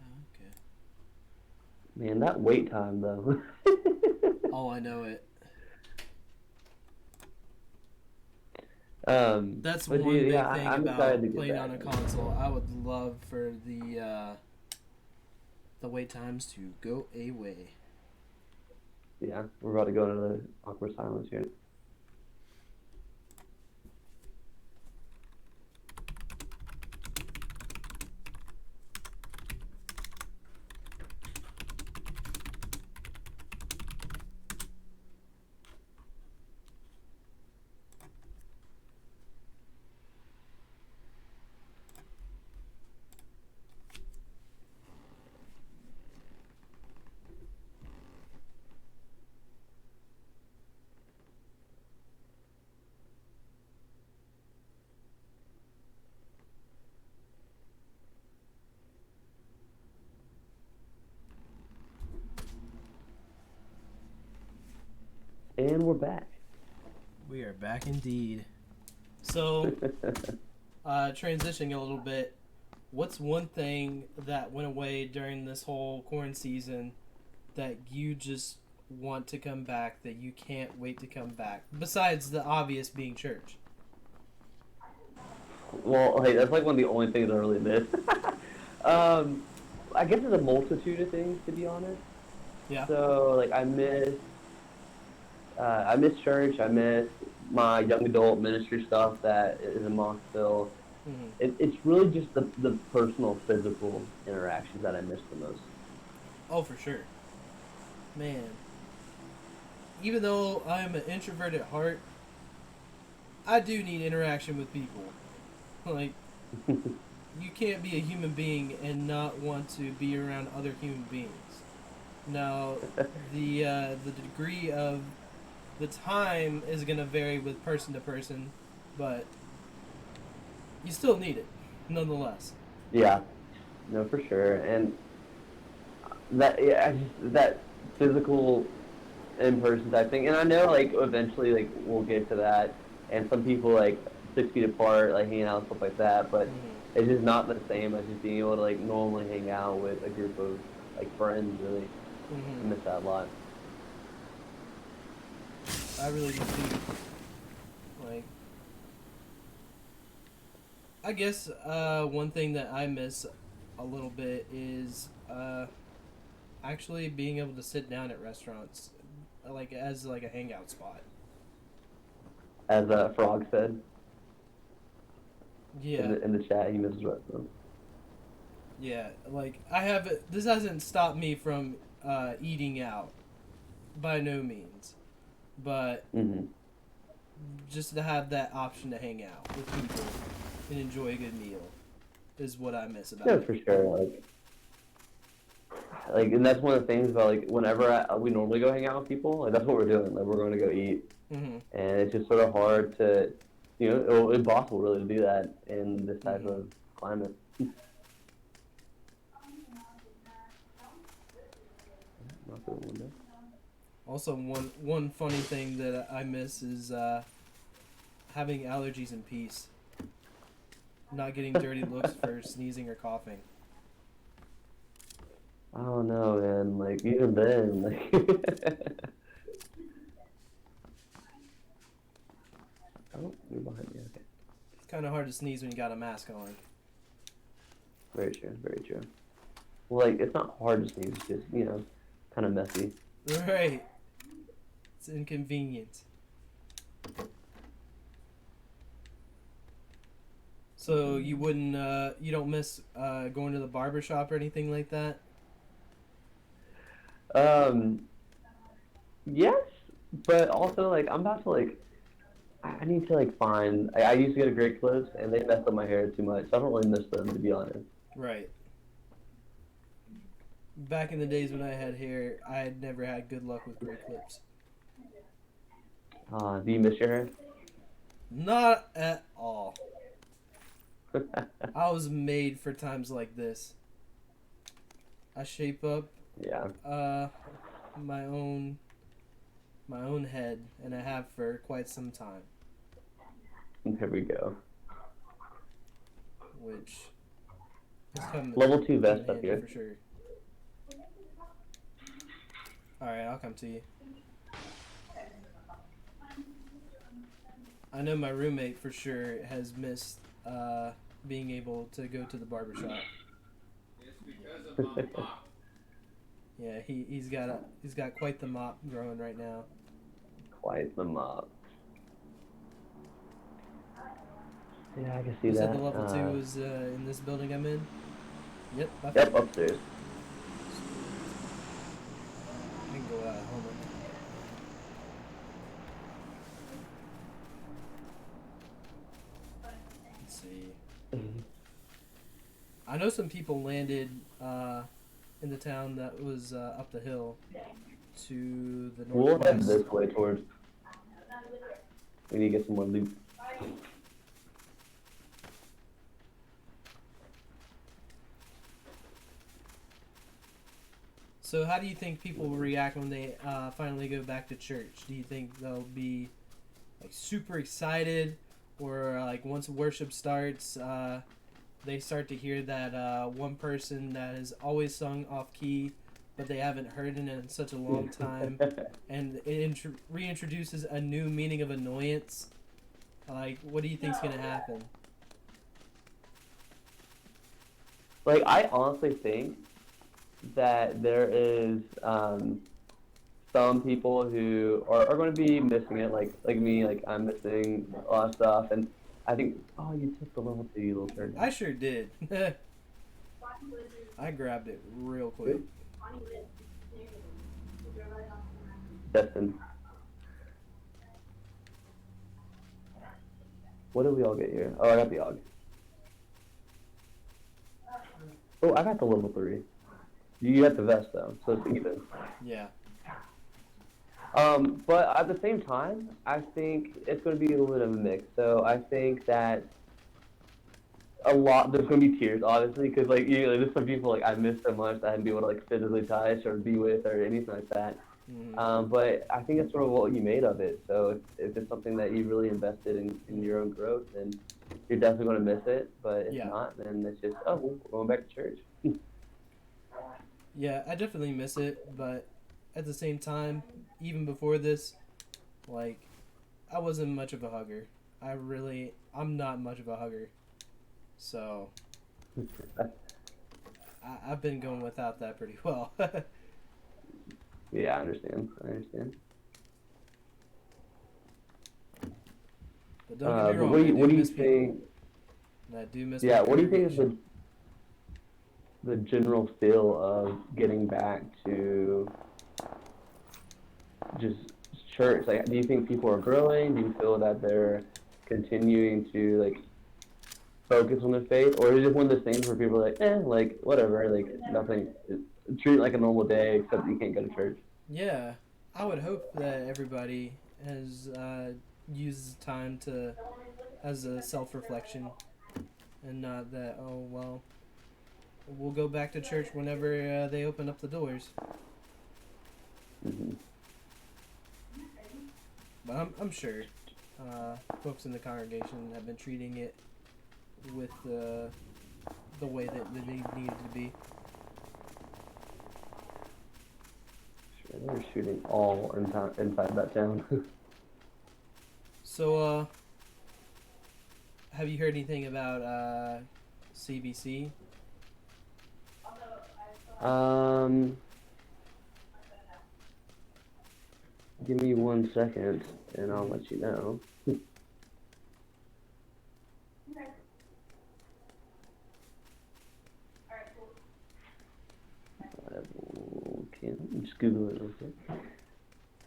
Okay. Man, that wait time though. Oh, I know it. That's But one dude, big yeah, thing I'm excited to about get playing back. on a console. I would love for the wait times to go away. Yeah, we're about to go into the awkward silence here. And we're back. We are back indeed. So, transitioning a little bit, what's one thing that went away during this whole quarantine season that you just want to come back, that you can't wait to come back, besides the obvious being church? Well, hey, that's like one of the only things I really miss. um, I guess there's a multitude of things to be honest. Yeah. So like I miss church. I miss my young adult ministry stuff that is in Mossville. Mm-hmm. It's really just the personal, physical interactions that I miss the most. Oh, for sure. Man, even though I'm an introvert at heart, I do need interaction with people. Like, you can't be a human being and not want to be around other human beings. Now, the degree of the time is gonna vary with person to person, but you still need it, nonetheless. Yeah, no, for sure. And that yeah, that physical in person type thing. And I know like eventually like we'll get to that. And some people like 6 feet apart, like hanging out and stuff like that. But Mm-hmm. it's just not the same as just being able to like normally hang out with a group of like friends. Really, I Mm-hmm. miss that a lot. I really do too. Like, I guess one thing that I miss a little bit is actually being able to sit down at restaurants, like as like a hangout spot. As Frog said Yeah, in the chat, he misses restaurants. yeah. Like I have this hasn't stopped me from eating out by no means, but Mm-hmm. just to have that option to hang out with people and enjoy a good meal is what I miss about Yeah, it. for sure. And that's one of the things about like whenever we normally go hang out with people, like that's what we're doing. Like we're going to go eat, Mm-hmm. and it's just sort of hard to, impossible really to do that in this type Mm-hmm. of climate. Not the window. Also, one funny thing that I miss is having allergies in peace, not getting dirty looks for sneezing or coughing. I don't know, man. Like even then, like. Oh, you're behind me. Okay. It's kind of hard to sneeze when you got a mask on. Very true. Very true. Well, like it's not hard to sneeze. It's just kind of messy. Right. It's inconvenient. So you wouldn't, you don't miss going to the barber shop or anything like that? Um, Yes, but also like I'm about to like I need to like find. I used to get a great clips, and they messed up my hair too much. So I don't really miss them, to be honest. Right. Back in the days when I had hair, I had never had good luck with gray clips. Do you miss your hair? Not at all. I was made for times like this. I shape up Yeah, uh my own head, and I have for quite some time, there we go. which has come Level 2 in vest up handy here. for sure. All right, I'll come to you. I know my roommate for sure has missed being able to go to the barber shop. It's because of my mop. Yeah, he's got quite the mop growing right now. Quite the mob. Yeah, I can see You said the that. level two is in this building I'm in. Yep, I Yep, found it. upstairs. Sweet. I can go without a helmet. Let's see. I know some people landed in the town that was up the hill to the We'll head northwest. this way towards. We need to get some more loot. So, how do you think people will react when they finally go back to church? Do you think they'll be like super excited, or like once worship starts, they start to hear that one person that has always sung off key, but they haven't heard it in such a long time, and it reintroduces a new meaning of annoyance? Like, what do you think's gonna happen? Like, I honestly think that there is some people who are going to be missing it, like me, like I'm missing a lot of stuff, and I think, oh, you took the level 2, you little turd. I sure did. I grabbed it real quick. Destin. What did we all get here? Oh, I got the AUG. Oh, I got the level 3. You got the vest though, so it's even. Yeah. But at the same time, I think it's going to be a little bit of a mix. So I think that there's going to be tears, obviously, because like there's some people like I miss so much that I hadn't been able to like physically touch or be with or anything like that. But I think it's sort of what you made of it. So if it's something that you really invested in your own growth, then you're definitely going to miss it. But if Yeah. not, then it's just, oh, we're going back to church. Yeah, I definitely miss it, but at the same time, even before this, like, I wasn't much of a hugger. I'm not much of a hugger. So, I've been going without that pretty well. Yeah, I understand. But don't get me But wrong, what do you miss people. think? And I do miss Yeah, my what do you think is congregation. the general feel of getting back to just church? Like, do you think people are growing? Do you feel that they're continuing to like focus on their faith, or is it just one of those things where people are like, like whatever, like nothing, treat it like a normal day except you can't go to church? Yeah, I would hope that everybody has used time to as a self-reflection, and not that, oh well, we'll go back to church whenever they open up the doors. Mm-hmm. But I'm sure folks in the congregation have been treating it with the way that they needed to be. Sure, they're shooting all inside that town. So, have you heard anything about CBC? Give me 1 second, and I'll let you know. Okay, let me just Google it real quick.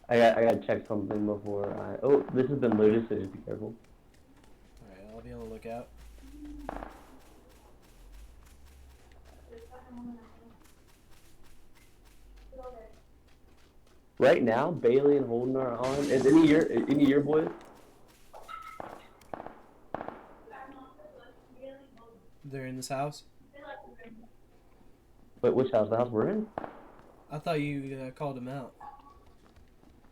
I gotta check something before I. Oh, this has been looted, so just be careful. Alright, I'll be on the lookout. Right now, Bailey and Holden are on. Is any of your boys? They're in this house? Wait, which house? The house we're in? I thought you called them out.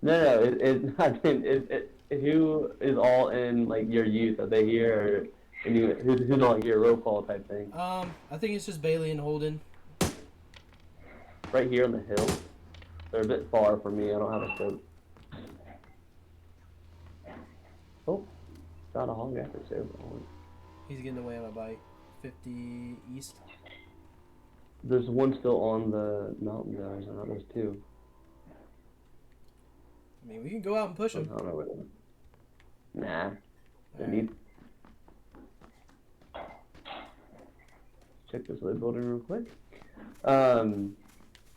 No, it's not. Who is all in like your youth? Are they here? Or who's on like your roll call type thing? I think it's just Bailey and Holden. Right here on the hill. They're a bit far for me. I don't have a scope. Oh, got a holographic server on. He's getting away on a bike. 50 east. There's one still on the mountain there. There's two. I mean, we can go out and push him. I don't know where they are. Nah. They Alright. need. Check this other building real quick.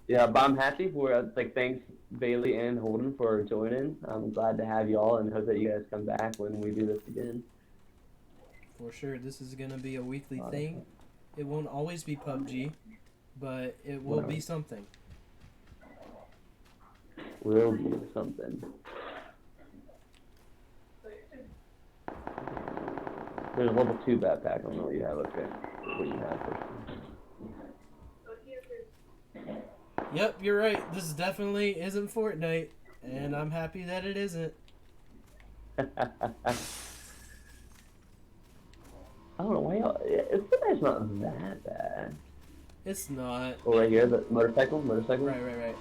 Yeah, but I'm happy for like thanks Bailey and Holden for joining. I'm glad to have y'all and hope that you guys come back when we do this again. For sure, this is gonna be a weekly thing. It won't always be PUBG, but it will be something. Will be something. There's a level 2 backpack. I don't know what you have up there. What you have. Yep, you're right. This definitely isn't Fortnite, and I'm happy that it isn't. I don't know why y'all. Fortnite's not that bad. It's not. Oh, right here, the motorcycle. Right.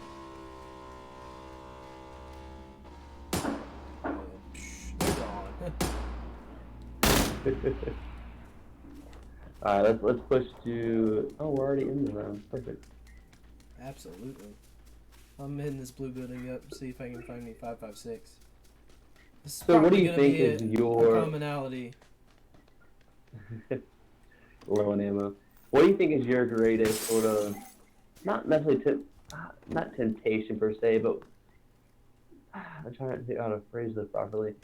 They're gone. All right, let's push to. Oh, we're already in the round. Perfect. Absolutely. I'm hitting this blue building up. See if I can find me 556. This is So, what do probably you gonna think be is a your commonality? low on ammo? What do you think is your greatest sort of, not necessarily not temptation per se, but I'm trying to think how to phrase this properly.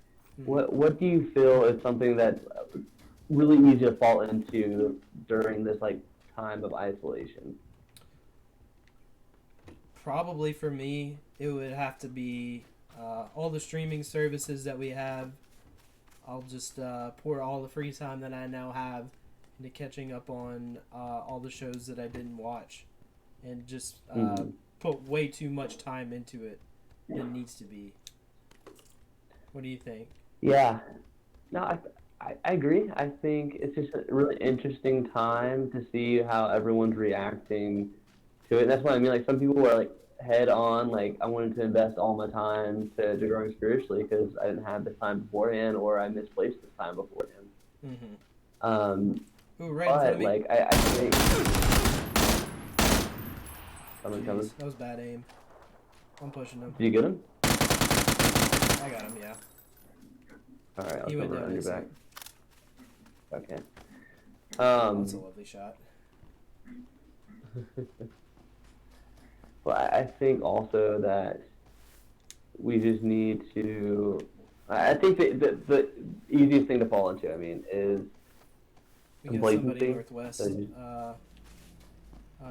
What do you feel is something that's really easy to fall into during this like time of isolation? Probably for me, it would have to be all the streaming services that we have. I'll just pour all the free time that I now have into catching up on all the shows that I didn't watch, and just put way too much time into it than needs to be. What do you think? Yeah, no, I agree. I think it's just a really interesting time to see how everyone's reacting to it. And that's what I mean. Like some people are like head on, like I wanted to invest all my time to growing spiritually because I didn't have this time beforehand, or I misplaced this time beforehand. Ooh, right in front of But me. like I think someone coming. That was bad aim. I'm pushing him. Did you get him? I got him, yeah. All right, I'll He went cover down on your inside. back. Okay. That's a lovely shot. Well, I think also that we just need to. I think that the easiest thing to fall into, I mean, is We got somebody complacency. northwest,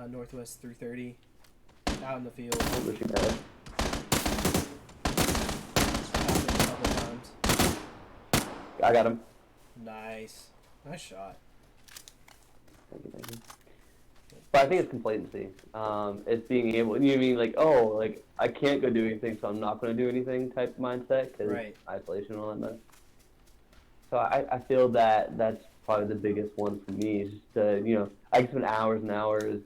northwest 330, out in the field. What you got? Happened a couple times. I got him. Nice shot. Thank you. But I think it's complacency. It's being able, you mean like, oh, like I can't go do anything, so I'm not going to do anything type mindset because Right. isolation and all that mess. So I feel that that's probably the biggest one for me. Is just to, I can spend hours and hours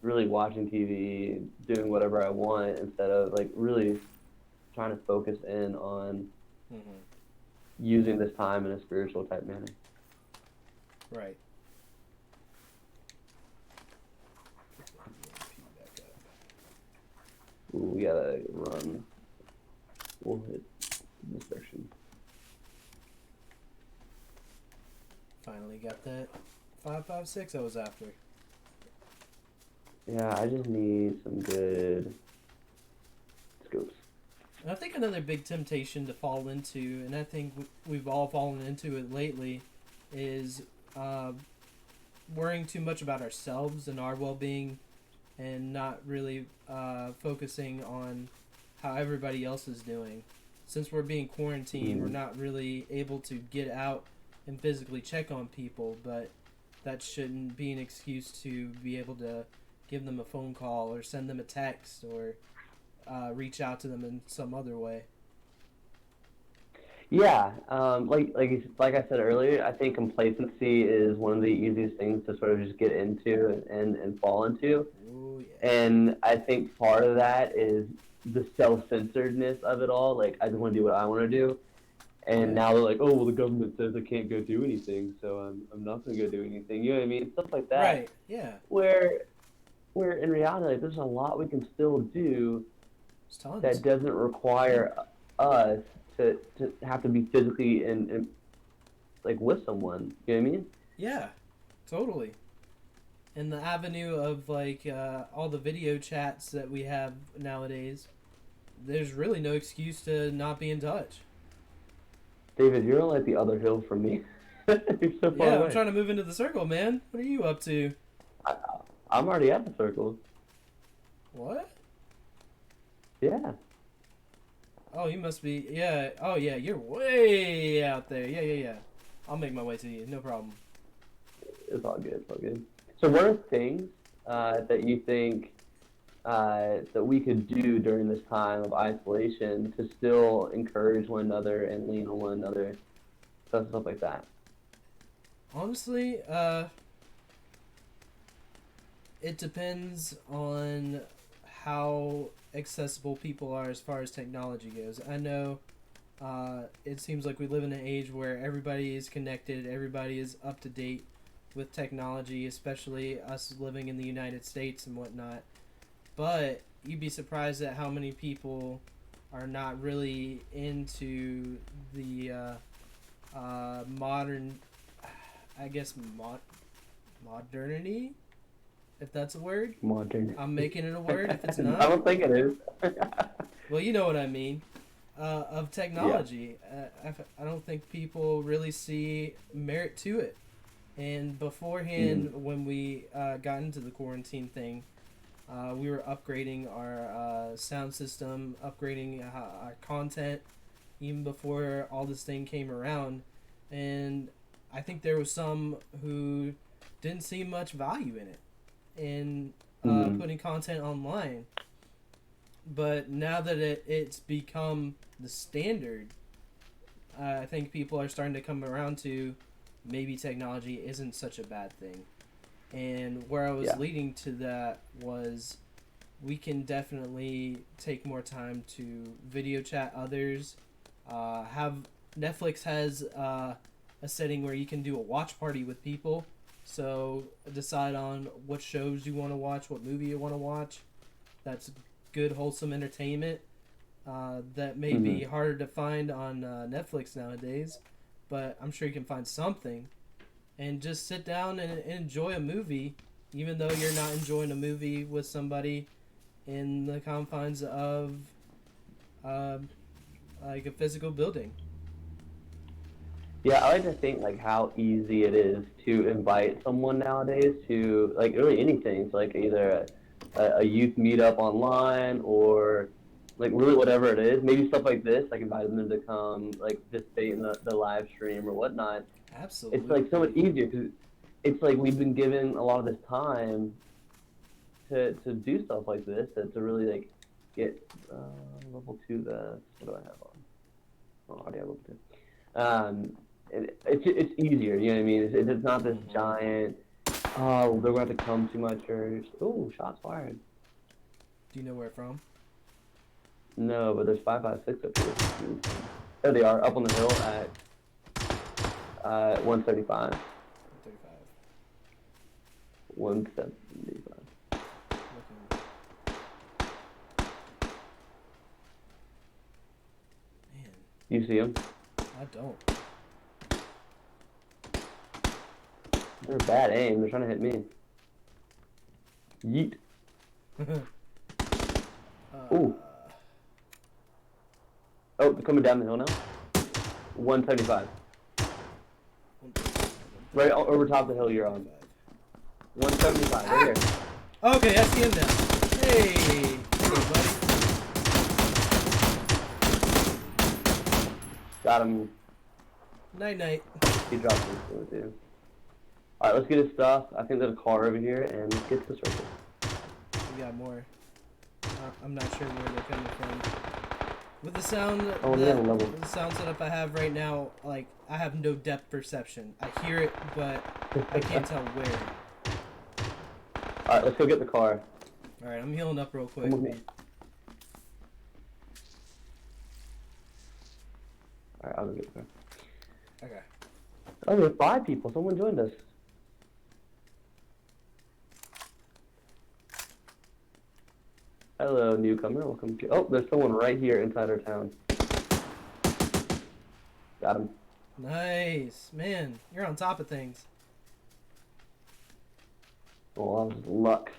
really watching TV, doing whatever I want instead of like really trying to focus in on using this time in a spiritual type manner. Right. Ooh, we gotta run. We'll hit this section. Finally got that 556 I was after. Yeah, I just need some good scopes. think another big temptation to fall into, and I think we've all fallen into it lately, is worrying too much about ourselves and our well-being, and not really focusing on how everybody else is doing. Since we're being quarantined, we're not really able to get out and physically check on people, but that shouldn't be an excuse to be able to give them a phone call or send them a text or reach out to them in some other way. Yeah, like I said earlier, I think complacency is one of the easiest things to sort of just get into and fall into. Ooh, yeah. And I think part of that is the self-centeredness of it all. Like, I just want to do what I want to do. And now they're like, oh, well, the government says I can't go do anything, so I'm not going to go do anything. You know what I mean? Stuff like that. Right, yeah. Where in reality, like, there's a lot we can still do that doesn't require us to have to be physically and like with someone. You know what I mean? Yeah, totally. And the avenue of like all the video chats that we have nowadays, there's really no excuse to not be in touch. David, you're on like the other hill from me. You're so far away. I'm trying to move into the circle, man. What are you up to? I'm already at the circle. What? Yeah. Oh, you must be. Yeah. Oh, yeah. You're way out there. Yeah. I'll make my way to you. No problem. It's all good. It's all good. So, what are things that you think that we could do during this time of isolation to still encourage one another and lean on one another, stuff like that? Honestly, it depends on how accessible people are as far as technology goes. I know it seems like we live in an age where everybody is connected, everybody is up to date with technology, especially us living in the United States and whatnot. But you'd be surprised at how many people are not really into the modern, I guess, modernity, if that's a word. Modern. I'm making it a word if it's not. I don't think it is. Well, you know what I mean. Of technology. Yeah. I don't think people really see merit to it. And beforehand, when we got into the quarantine thing, we were upgrading our sound system, upgrading our content, even before all this thing came around. And I think there was some who didn't see much value in it, in putting content online. But now that it's become the standard, I think people are starting to come around to maybe technology isn't such a bad thing. And where I was leading to that was we can definitely take more time to video chat others. Netflix has a setting where you can do a watch party with people. So decide on what shows you want to watch, what movie you want to watch. That's good, wholesome entertainment that may be harder to find on Netflix nowadays. But I'm sure you can find something. And just sit down and enjoy a movie, even though you're not enjoying a movie with somebody in the confines of like a physical building. Yeah, I like to think like how easy it is to invite someone nowadays to like really anything. So like either a youth meetup online or like really whatever it is. Maybe stuff like this, like inviting them to come like participate in the live stream or whatnot. Absolutely. It's like so much easier because it's like we've been given a lot of this time to do stuff like this to really like get level 2 the what do I have on? Oh, I already have level 2. It's easier, you know what I mean? It's not this giant, oh, they're going to have to come to my church. Oh, shots fired. Do you know where from? No, but there's 556 up here. There they are, up on the hill at 135. 175. Man. You see them? I don't. They're bad aim. They're trying to hit me. Yeet. Ooh. coming down the hill now. 175. Right over top of the hill you're on. 175, right here. Okay, I see him now. Hey, buddy. Got him. Night. He dropped him, too. Alright, let's get his stuff. I think there's a car over here, and let's get to the circle. We got more. I'm not sure where they're coming from. With the sound, the sound setup I have right now, like, I have no depth perception. I hear it, but I can't tell where. Alright, let's go get the car. Alright, I'm healing up real quick. Alright, I'll go get the car. Okay. Oh, we have 5 people. Someone joined us. Hello, newcomer. Welcome to... Oh, there's someone right here inside our town. Got him. Nice. Man, you're on top of things. Well, that was luck.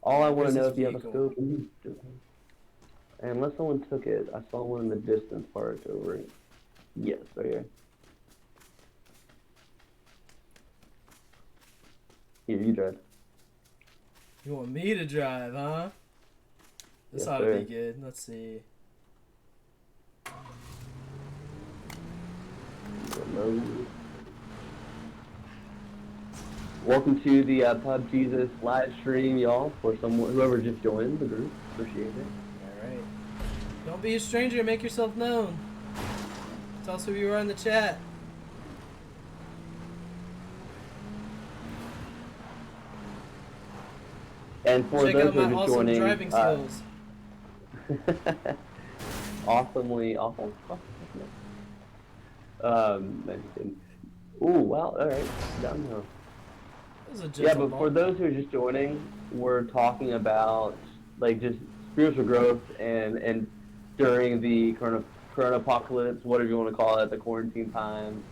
All I want to know if you have a vehicle? scope. Unless someone took it. I saw one in the distance part over it. Yes, right here. Here, you drive. You want me to drive, huh? This Yes, ought to sir. be good. Let's see. Welcome to the Pub Jesus live stream, y'all. For someone, whoever just joined the group, appreciate it. Alright. Don't be a stranger, make yourself known. Tell us who you are in the chat. And for Check those out who my are just awesome joining, driving skills. awesome. Ooh, wow, alright, downhill. Yeah, but for those who are just joining, we're talking about like just spiritual growth and during the current apocalypse, whatever you want to call it, the quarantine time,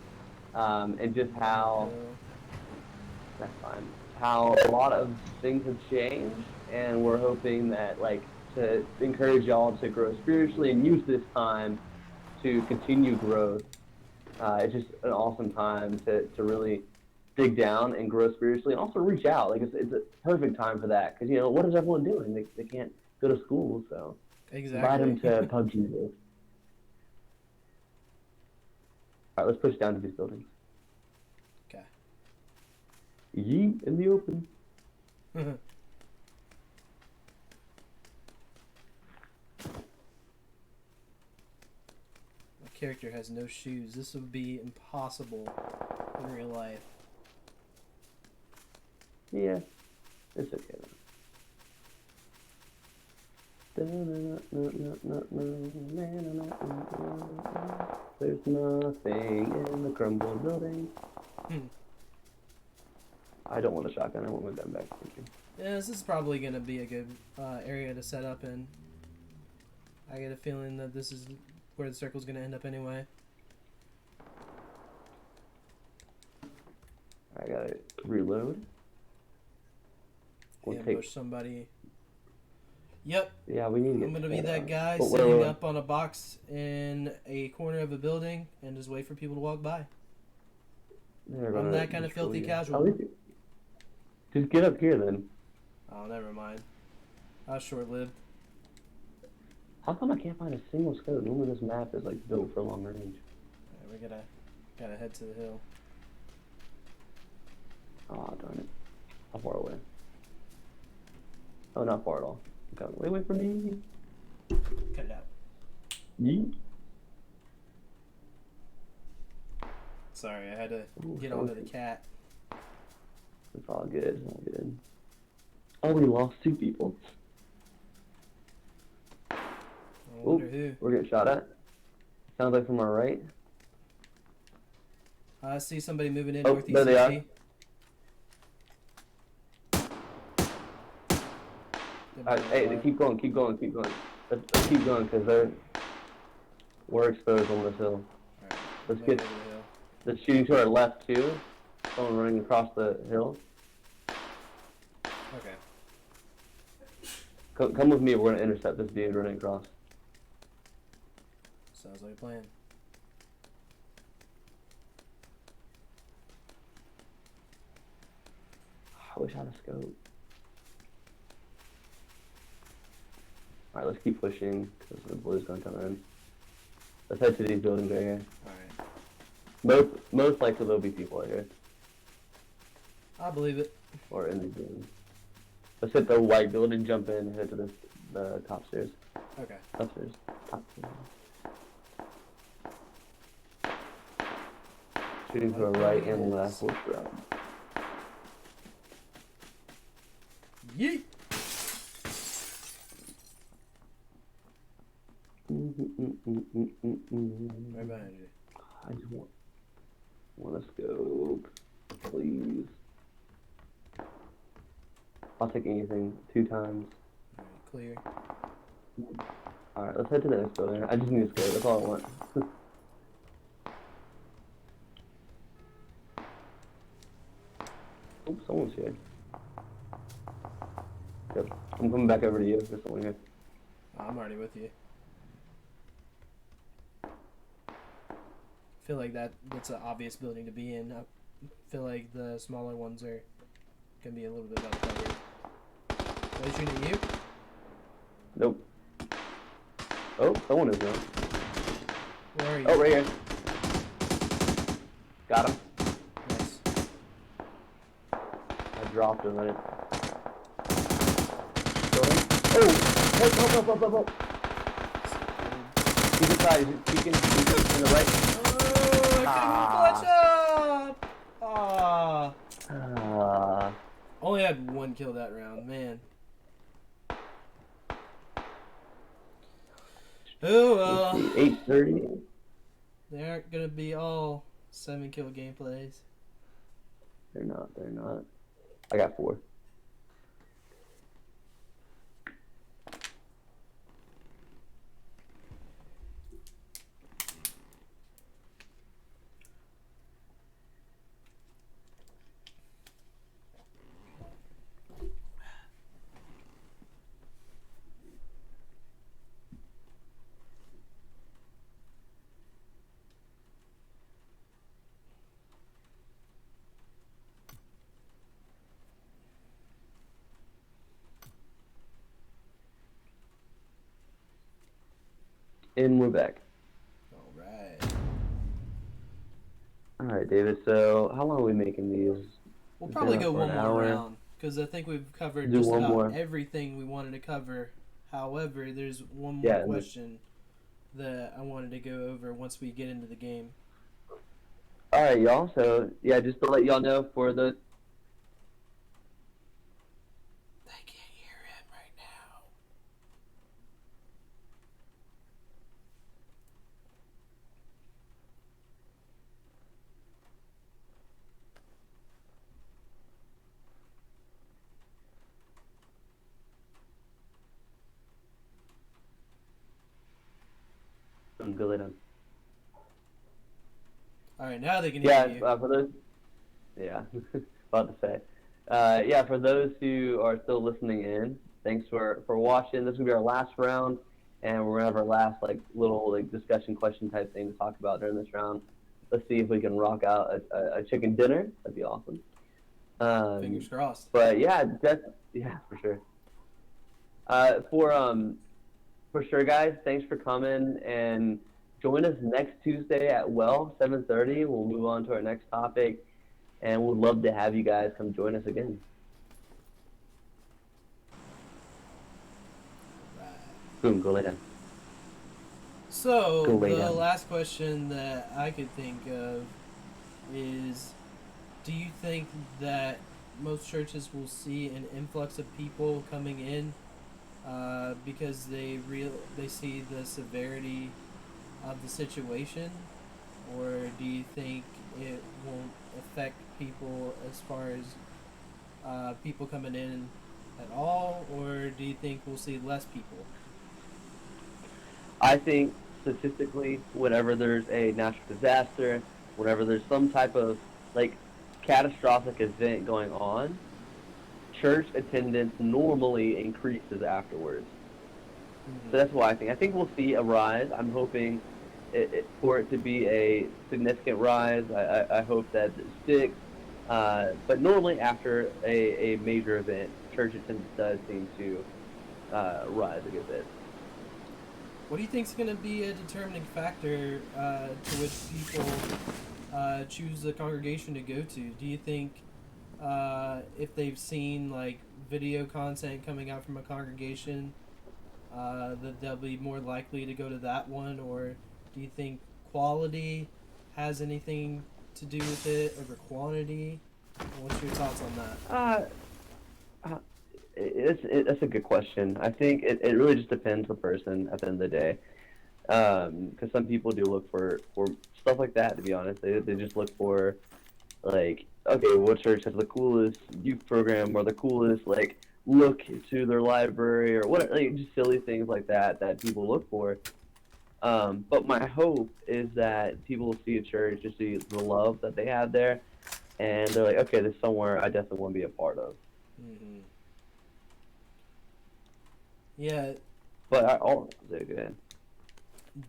and just how that's fine. How a lot of things have changed, and we're hoping that like to encourage y'all to grow spiritually and use this time to continue growth. It's just an awesome time to really dig down and grow spiritually, and also reach out. Like it's a perfect time for that, because you know what is everyone doing? They can't go to school, so invite them to Pub Jesus. All right, let's push down to these buildings. Okay. Yeet in the open. My character has no shoes. This would be impossible in real life. Yeah, it's okay though. There's nothing in the crumbled building. I don't want a shotgun. I want my gun back. Thank you. Yeah, this is probably going to be a good area to set up in. I get a feeling that this is where the circle's going to end up anyway. I gotta reload. Ambush somebody. Yep. Yeah, we need to get. I'm going to be that guy But sitting up on a box in a corner of a building and just wait for people to walk by. I'm that kind of filthy casual. Just get up here then. Oh, never mind. I was short-lived. How come I can't find a single scope? Normally this map is like built for long range. Alright, we gotta head to the hill. Oh darn it! How far away? Oh, not far at all. Okay, wait for me. Cut it out. Yeet. Sorry, I had to get onto the cat. It's all good. It's all good. Oh, we lost 2 people. I wonder who. We're getting shot at. Sounds like from our right. I see somebody moving in Oh, northeast. there they are. Hey, keep going. Let's keep going, because we're exposed on this hill. Right, let's get the shooting to our left too. Someone running across the hill. Okay. Come with me. We're gonna intercept this dude running across. Sounds like a plan. I wish I had a scope. Alright, let's keep pushing because the blue's gonna come in. Let's head to these buildings right here. Alright. Most likely there'll be people right here. I believe it. Or in these buildings. Let's hit the white building, jump in, head to the top stairs. Okay. Upstairs. Top stairs. Shooting to the right and left. Which route? Yeet! Right behind you. I just want a scope, please. I'll take anything 2 times. Alright, clear. Alright, let's head to the next building. I just need a scope, that's all I want. Oops, someone's here. Yep. I'm coming back over to you. There's someone here. I'm already with you. I feel like that's an obvious building to be in. I feel like the smaller ones are gonna be a little bit better covered. Are they shooting at you? Nope. Oh, someone is now. Where are you? Oh, right here. Got him. Nice. I dropped him right. Oh! Help! He's inside, he's peeking in the right. Oh, I couldn't clutch up! Only had 1 kill that round, man. Oh well. 8:30. They aren't gonna be all 7 kill gameplays. They're not. I got 4. And we're back. Alright, David, so how long are we making these? We'll probably go one more round, because I think we've covered just about everything we wanted to cover. However, there's one more question that I wanted to go over once we get into the game. Alright, y'all, so, yeah, just to let y'all know for the... They can't hear him right now. Go lay down. Alright, now they can hear you. For those... Yeah, about to say. Yeah, for those who are still listening in, thanks for watching. This is going to be our last round, and we're going to have our last, little, discussion question type thing to talk about during this round. Let's see if we can rock out a chicken dinner. That'd be awesome. Fingers crossed. But, yeah, yeah, for sure. For sure, guys, thanks for coming, and join us next Tuesday at 7:30. We'll move on to our next topic, and we'd love to have you guys come join us again. Boom, go lay down. So, the last question that I could think of is, do you think that most churches will see an influx of people coming in because they see the severity of the situation, or do you think it won't affect people as far as people coming in at all, or do you think we'll see less people? I think statistically, whenever there's a natural disaster, whenever there's some type of catastrophic event going on, church attendance normally increases afterwards. So that's why I think we'll see a rise. I'm hoping for it to be a significant rise. I hope that it sticks. But normally after a major event, church attendance does seem to rise a good bit. What do you think is going to be a determining factor to which people choose the congregation to go to? Do you think if they've seen like video content coming out from a congregation, that they'll be more likely to go to that one, or do you think quality has anything to do with it over quantity? What's your thoughts on that? Uh, uh, that's a good question. I think it really just depends on the person at the end of the day. Because some people do look for stuff like that. To be honest, they just look for like, okay, what church has the coolest youth program or the coolest like look to their library or what, like just silly things like that that people look for. But my hope is that people will see a church, just see the love that they have there, and they're like, okay, this is somewhere I definitely want to be a part of. Mm-hmm. Yeah, But I'll say good.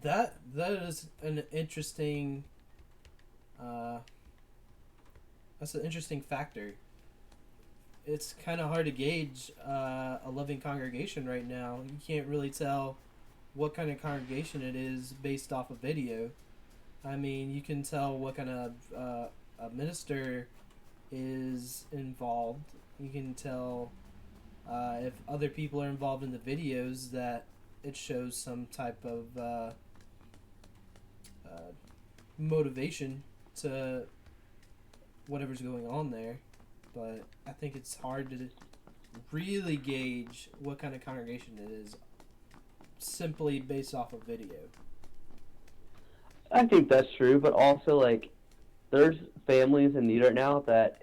that is an interesting. That's an interesting factor. It's kind of hard to gauge a loving congregation right now. You can't really tell what kind of congregation it is based off of video. I mean, you can tell what kind of a minister is involved. You can tell if other people are involved in the videos that it shows some type of motivation to whatever's going on there. But I think it's hard to really gauge what kind of congregation it is simply based off of video. I think that's true, but also like there's families in need right now that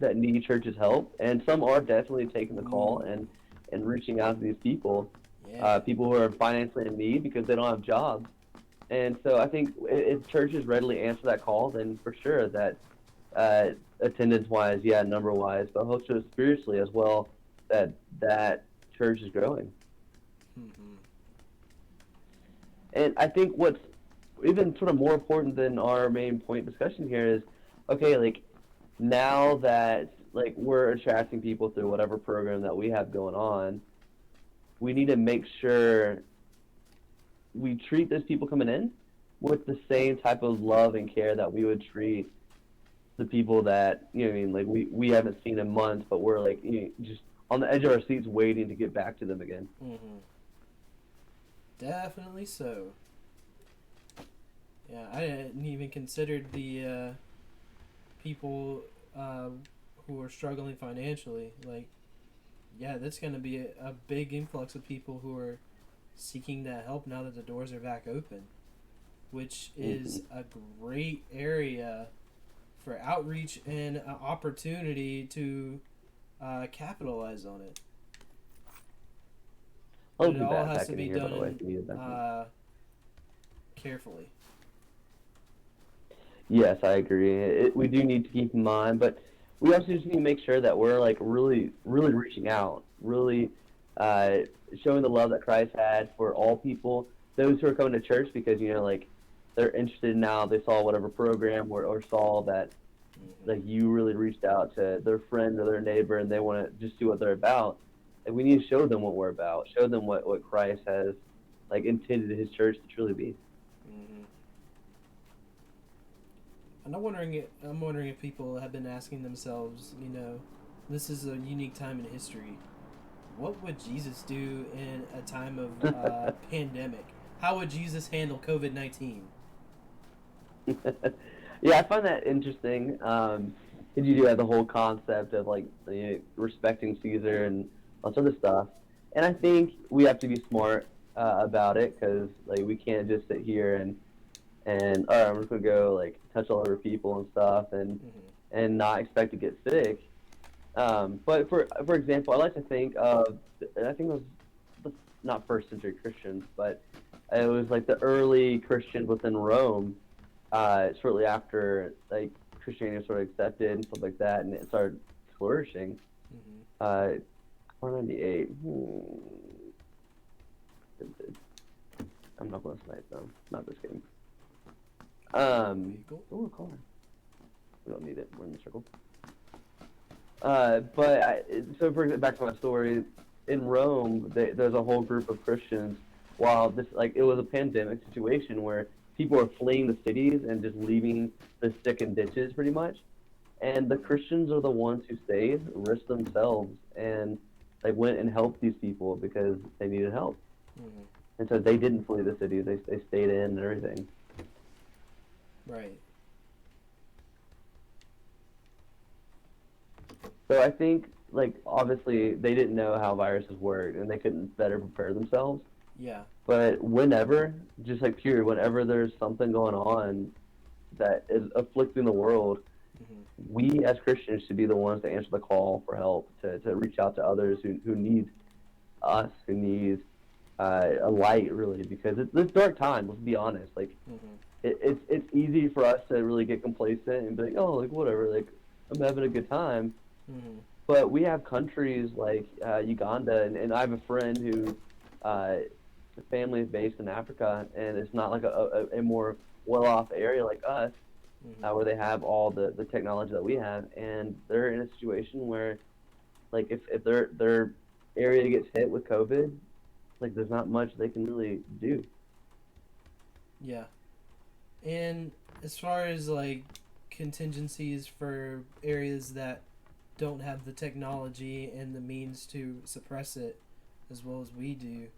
need church's help, and some are definitely taking the call and reaching out to these people, Yeah. people who are financially in need because they don't have jobs. And so I think if churches readily answer that call, then for sure that attendance wise, yeah, number wise, but also spiritually as well, that church is growing. Mm-hmm. And I think what's even sort of more important than our main point discussion here is, okay, like now that like we're attracting people through whatever program that we have going on, we need to make sure we treat those people coming in with the same type of love and care that we would treat the people that, you know what I mean, like we haven't seen in months, but we're like, you know, just on the edge of our seats waiting to get back to them again. Mm-hmm. Definitely so. Yeah, I hadn't even considered the people who are struggling financially. Like, yeah, that's going to be a big influx of people who are seeking that help now that the doors are back open, which is a great area for outreach and an opportunity to capitalize on it. I'll But be it all back, has back to in be here, by the way, if you need it done back in. carefully. Yes, I agree. We do need to keep in mind, but we also just need to make sure that we're like really, really reaching out, really uh, showing the love that Christ had for all people, those who are coming to church because you know, like they're interested now. They saw whatever program or saw that Mm-hmm. like you really reached out to their friend or their neighbor, and they want to just see what they're about. And we need to show them what we're about, show them what Christ has like intended His church to truly be. Mm-hmm. And I'm wondering if people have been asking themselves, you know, this is a unique time in history. What would Jesus do in a time of pandemic? How would Jesus handle COVID-19? Yeah, I find that interesting. Because you do have the whole concept of like respecting Caesar and all this other stuff, and I think we have to be smart about it because like we can't just sit here and all right, I'm just gonna go like touch all over people and stuff Mm-hmm. and not expect to get sick. But for example, I like to think of I think it was not first century Christians, but it was like the early Christians within Rome. Shortly after like Christianity was sort of accepted and stuff like that, and it started flourishing. Mm-hmm. 498. I'm not going to snipe them. Not this game. Vehicle. Oh, a car. We don't need it. We're in the circle. So back to my story. In Rome, there's a whole group of Christians. While it was a pandemic situation where people were fleeing the cities and just leaving the sick in ditches, pretty much. And the Christians are the ones who stayed, risked themselves, and they went and helped these people because they needed help. Mm-hmm. And so they didn't flee the cities; they stayed in and everything. Right. So I think, obviously, they didn't know how viruses worked, and they couldn't better prepare themselves. Yeah. But whenever, just period, whenever there's something going on that is afflicting the world, Mm-hmm. we as Christians should be the ones to answer the call for help, to reach out to others who need us, who need a light, really, because it's dark time. Let's be honest. Mm-hmm. It's easy for us to really get complacent and be like, oh, whatever, I'm having a good time. Mm-hmm. But we have countries like Uganda, and I have a friend who the family is based in Africa, and it's not like a more well-off area like us, Mm-hmm. where they have all the technology that we have, and they're in a situation where, if their area gets hit with COVID, there's not much they can really do. Yeah. And as far as contingencies for areas that don't have the technology and the means to suppress it as well as we do,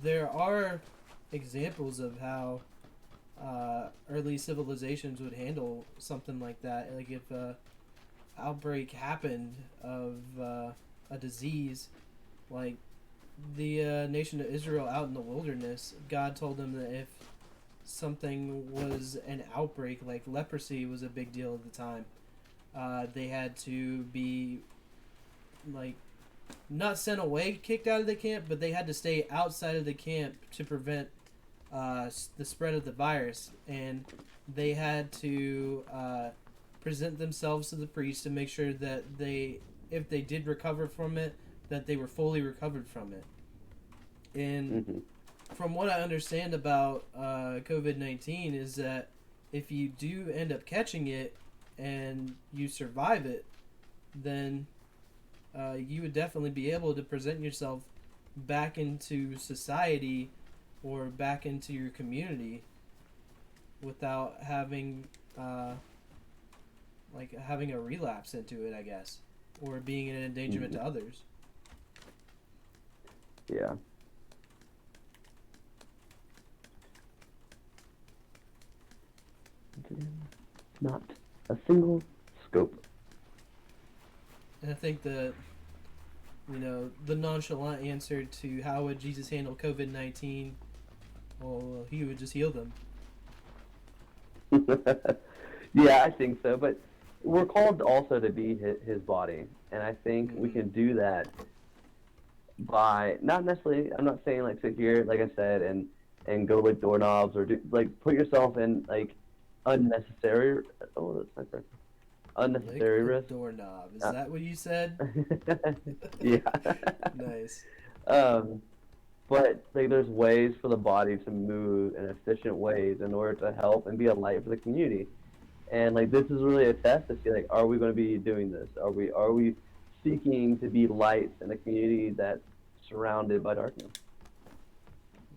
there are examples of how early civilizations would handle something like that. Like if a outbreak happened of a disease, like the nation of Israel out in the wilderness, God told them that if something was an outbreak, like leprosy was a big deal at the time, they had to be not sent away, kicked out of the camp, but they had to stay outside of the camp to prevent the spread of the virus, and they had to present themselves to the priest to make sure that if they did recover from it, that they were fully recovered from it. And Mm-hmm. from what I understand about COVID-19 is that if you do end up catching it and you survive it, then you would definitely be able to present yourself back into society or back into your community without having having a relapse into it, I guess, or being an endangerment to others. Yeah. Not a single scope. And I think the nonchalant answer to how would Jesus handle COVID-19, well, he would just heal them. Yeah, I think so. But we're called also to be his body, and I think we can do that by not necessarily. I'm not saying sit here, like I said, and go lick doorknobs or do put yourself in unnecessary. Oh, that's not correct. Unnecessary Lick a risk. doorknob. Is that what you said? Yeah. Nice. But there's ways for the body to move in efficient ways in order to help and be a light for the community. And this is really a test to see are we going to be doing this? Are we seeking to be lights in a community that's surrounded by darkness?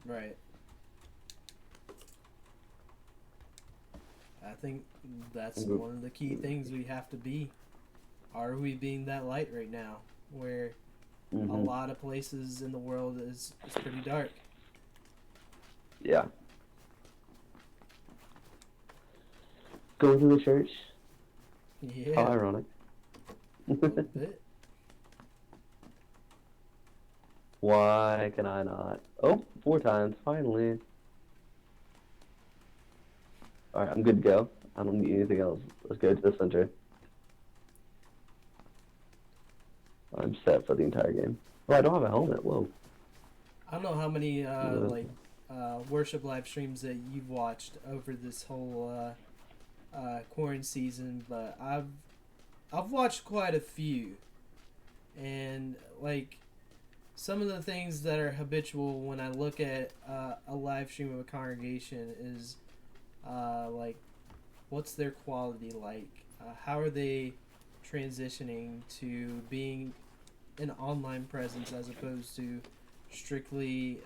Right. I think that's one of the key things we have to be. Are we being that light right now? Where a lot of places in the world is pretty dark. Yeah. Going to the church. Yeah. How ironic. A little bit. Why can I not? Oh, 4 times, finally. Alright, I'm good to go. I don't need anything else. Let's go to the center. I'm set for the entire game. Oh, I don't have a helmet. Whoa. I don't know how many worship live streams that you've watched over this whole quarantine season, but I've watched quite a few, and some of the things that are habitual when I look at a live stream of a congregation is like, what's their quality like? How are they transitioning to being an online presence as opposed to strictly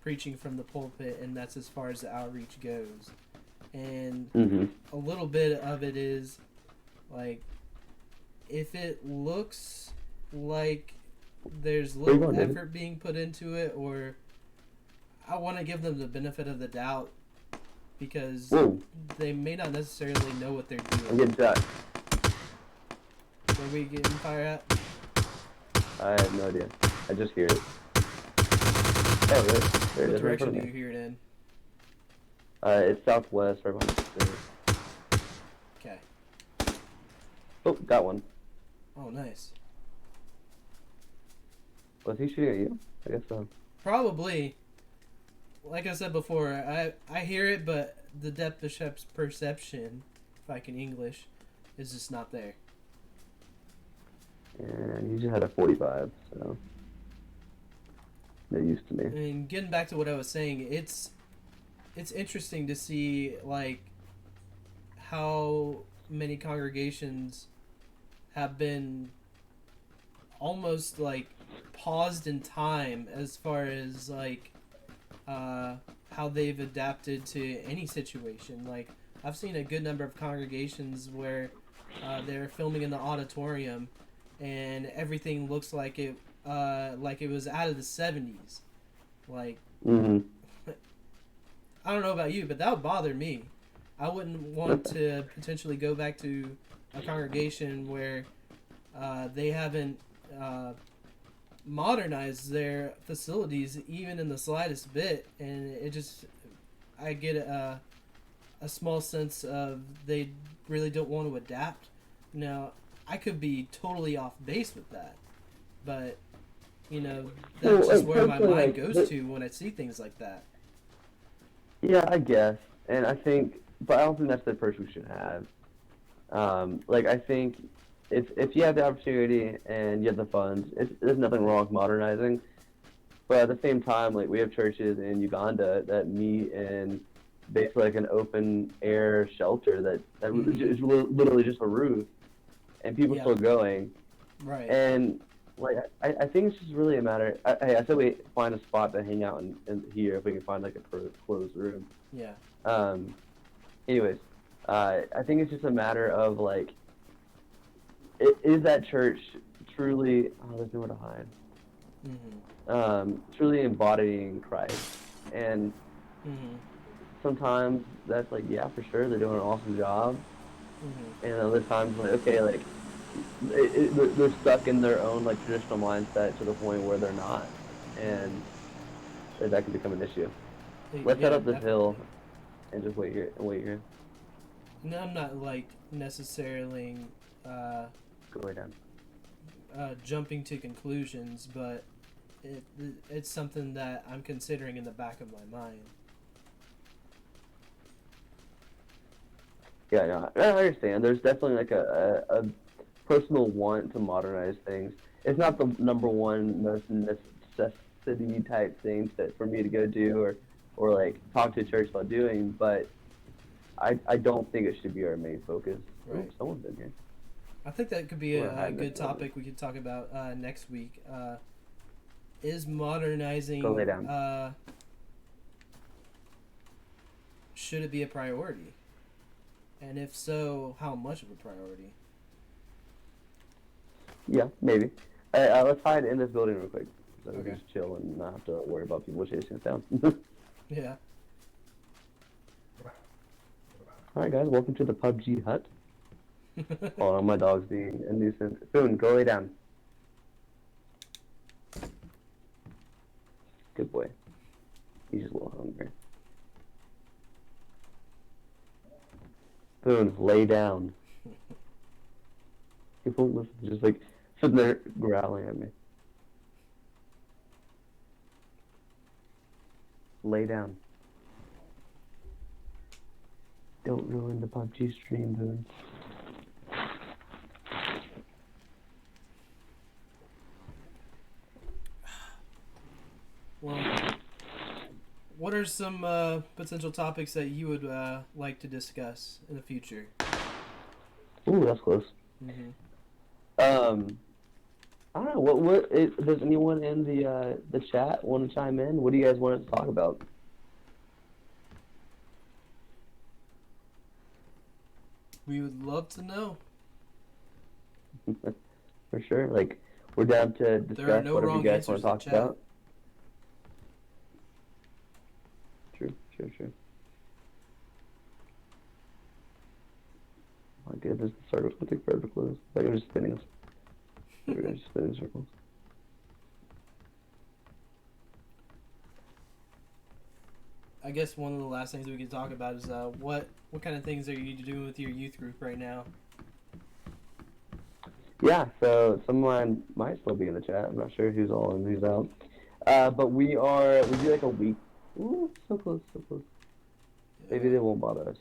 preaching from the pulpit, and that's as far as the outreach goes. And a little bit of it is like, if it looks like there's little effort being put into it, or I want to give them the benefit of the doubt because they may not necessarily know what they're doing. I'm getting shot. Where we getting fire at? I have no idea. I just hear it. Oh, there it is. What Right direction do you hear it in? It's southwest, right behind the stairs. Okay. Oh, got one. Oh, nice. Was he shooting at you? I guess so. Probably. Like I said before, I hear it, but the depth of perception, if I can English, is just not there. And he just had a 45, so no use to me. And getting back to what I was saying, it's interesting to see like how many congregations have been almost like paused in time as far as like how they've adapted to any situation. Like, I've seen a good number of congregations where they're filming in the auditorium and everything looks like it was out of the 70s. Like, I don't know about you, but that would bother me. I wouldn't want to potentially go back to a congregation where they haven't modernized their facilities even in the slightest bit, and it just, I get a small sense of they really don't want to adapt. Now, I could be totally off base with that, but you know, that's just where my mind goes to when I see things like that. Yeah, I guess, and I think, but I don't think that's the approach we should have. Like, I think if you have the opportunity and you have the funds, there's nothing wrong with modernizing. But at the same time, like, we have churches in Uganda that meet in basically like an open air shelter that is literally just a roof, and people still going. Right. And like, I think it's just really a matter. I said we find a spot to hang out in here if we can find like a closed room. Yeah. Anyways, I think it's just a matter of like, is that church truly? Oh, there's nowhere to hide. Truly embodying Christ, and sometimes that's like, yeah, for sure, they're doing an awesome job, and other times like, okay, like they're stuck in their own like traditional mindset to the point where they're not, and that can become an issue. Let's head up this hill and just wait here. No, I'm not like necessarily Go way down. Jumping to conclusions, but it's something that I'm considering in the back of my mind. Yeah, no, I understand. There's definitely like a personal want to modernize things. It's not the number one most necessity type thing for me to go do or like talk to a church about doing, but I don't think it should be our main focus. Right. Ooh, someone's in here. I think that could be a good topic we could talk about next week. Is modernizing, Go lay down. Should it be a priority? And if so, how much of a priority? Yeah, maybe. Let's hide in this building real quick, so we can Okay. just chill and not have to worry about people chasing us down. Yeah. Alright guys, welcome to the PUBG hut. Hold on, my dog's being a nuisance. Boone, go lay down. Good boy. He's just a little hungry. Boone, lay down. He won't listen, just like sitting there growling at me. Lay down. Don't ruin the PUBG stream, Boone. what are some potential topics that you would like to discuss in the future? Ooh, that's close. Mm-hmm. I don't know. Does anyone in the chat want to chime in? What do you guys want us to talk about? We would love to know. For sure. Like, we're down to discuss There are no whatever you wrong guys want answers to in talk chat. about. True. My goodness, the circles will take forever to close. Like, I'm just spinning. We're just spinning circles. I guess one of the last things we could talk about is what kind of things are you doing with your youth group right now? Yeah, so some of mine might still be in the chat. I'm not sure who's all and who's out. But we do like a week. Ooh, so close. Maybe they won't bother us.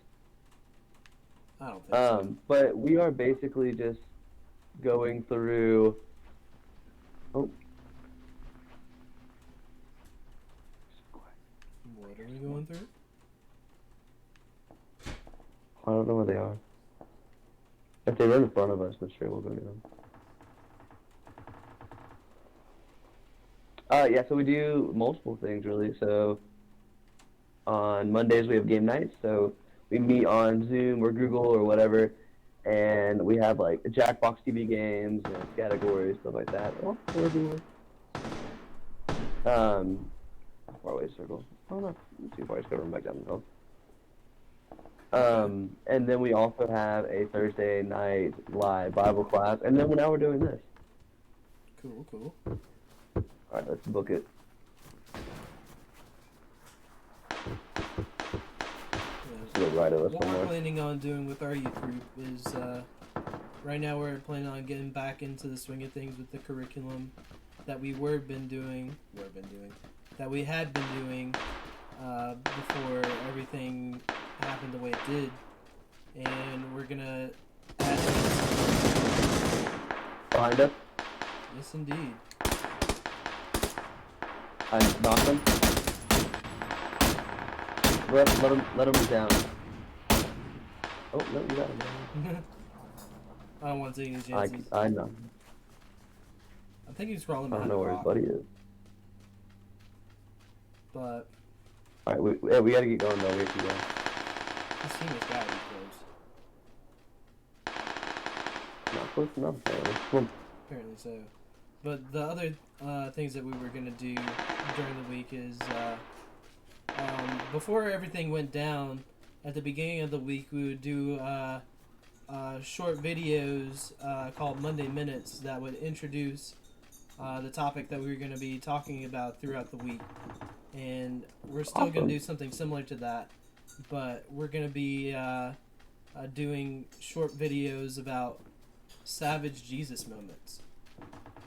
I don't think so. But we are basically just going through. Oh. What are we going through? I don't know where they are. If they run in front of us, then sure, we'll go get them. Yeah, so we do multiple things, really. So on Mondays, we have game nights. So we meet on Zoom or Google or whatever, and we have, like, Jackbox TV games and categories, stuff like that. Oh, where's the how far away is circle? Oh, no. Let's see if I just gotta run back down the hill. And then we also have a Thursday night live Bible class, and then now we're doing this. Cool. All right, let's book it. Yeah. Right of us What we're somewhere. planning on doing with our youth group is right now we're planning on getting back into the swing of things with the curriculum that we had been doing before everything happened the way it did, and we're gonna add. Behind us. Yes, indeed. I knocked him. Let him down. Oh no, you got him. I don't want to take any chances. I know. I think he's crawling I don't behind know a where his rock. buddy is. But All right, we gotta keep going though. We have to keep going. his team has got to be close. Not close enough. Though. Come on. Apparently so. But the other things that we were going to do during the week is before everything went down, at the beginning of the week, we would do short videos called Monday Minutes that would introduce the topic that we were going to be talking about throughout the week. And we're still going to do something similar to that, but we're going to be doing short videos about savage Jesus moments.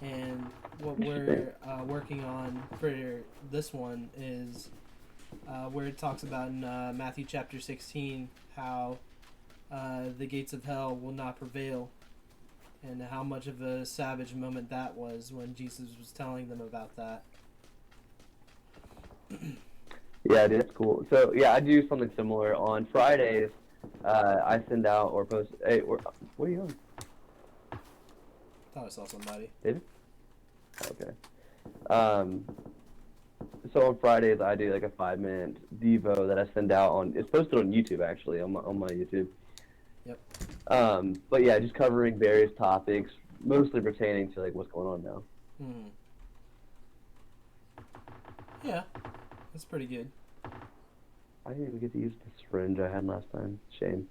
And what we're working on for this one is where it talks about in Matthew chapter 16 how the gates of hell will not prevail, and how much of a savage moment that was when Jesus was telling them about that. Yeah, dude, that's cool. So yeah, I do something similar on Fridays. I send out or post. Hey, where are you going? Thought I saw somebody. David? Okay. So on Fridays I do like a 5-minute Devo that I send out on. It's posted on YouTube actually on my YouTube. Yep. But yeah, just covering various topics, mostly pertaining to like what's going on now. Yeah, that's pretty good. I didn't even get to use the syringe I had last time. Shame.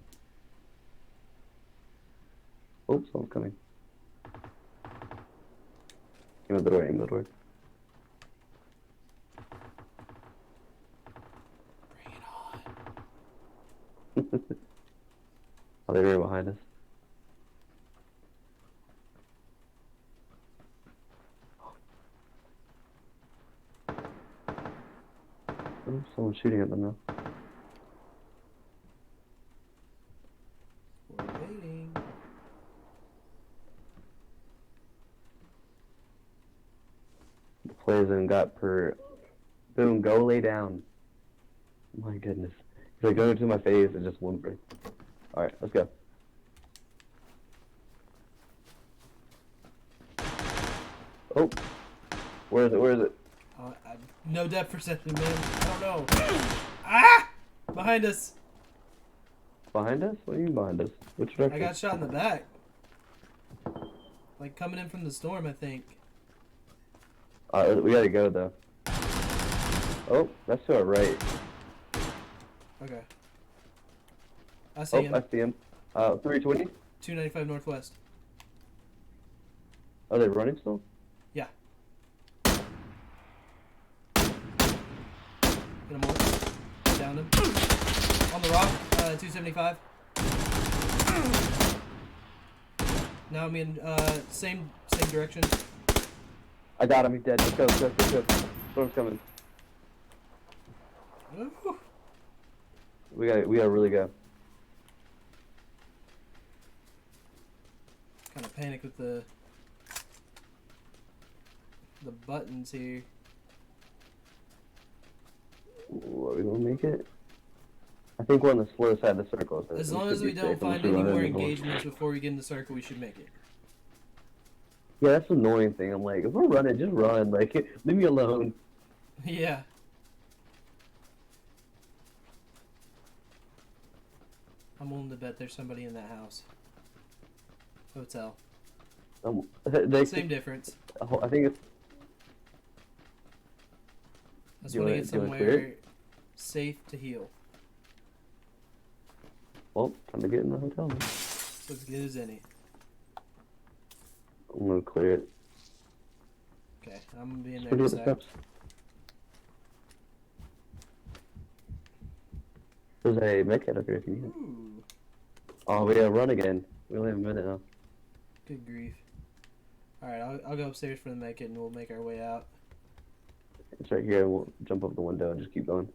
Oops, someone's coming. Aim at the door, aim at the door. Bring it on. Oh, they're right behind us. Oh, someone's shooting at them now. We're waiting. The plays and got per. Boom, go lay down. My goodness. He's like going to my face and just whimpering. Alright, let's go. Oh. Where is it? Where is it? No depth perception, man. I don't know. Ah! Behind us. Behind us? What do you mean behind us? Which direction? I got shot in the back. Like coming in from the storm, I think. We gotta go though. Oh, that's to our right. Okay. I see him. I see him. 320? 295 northwest. Are they running still? Yeah. Hit him all. Downed him. On the rock, 275. Now I'm in same direction. I got him. He's dead. Let's go. Let's go. Storm's coming. Ooh. We gotta really go. Kind of panic with the buttons here. Ooh, are we gonna make it? I think we're on the slow side of the circle. So As long as we don't find any more engagements before we get in the circle, we should make it. Yeah, that's the annoying thing. I'm like, if we're running, just run. Like, leave me alone. Yeah. I'm willing to bet there's somebody in that house. Hotel. Same difference. I think it's. I just Do you want to wanna- get do you wanna clear somewhere safe to heal. Well, time to get in the hotel. Man. It's as good as any. I'm gonna clear it. Okay, I'm gonna be in Just there do in a the sec. steps. There's a medkit up here if you need it. Ooh, Oh, we gotta run again. We only have a minute now. good grief. Alright, I'll go upstairs for the make it and we'll make our way out. It's right here. We'll jump up the window and just keep going.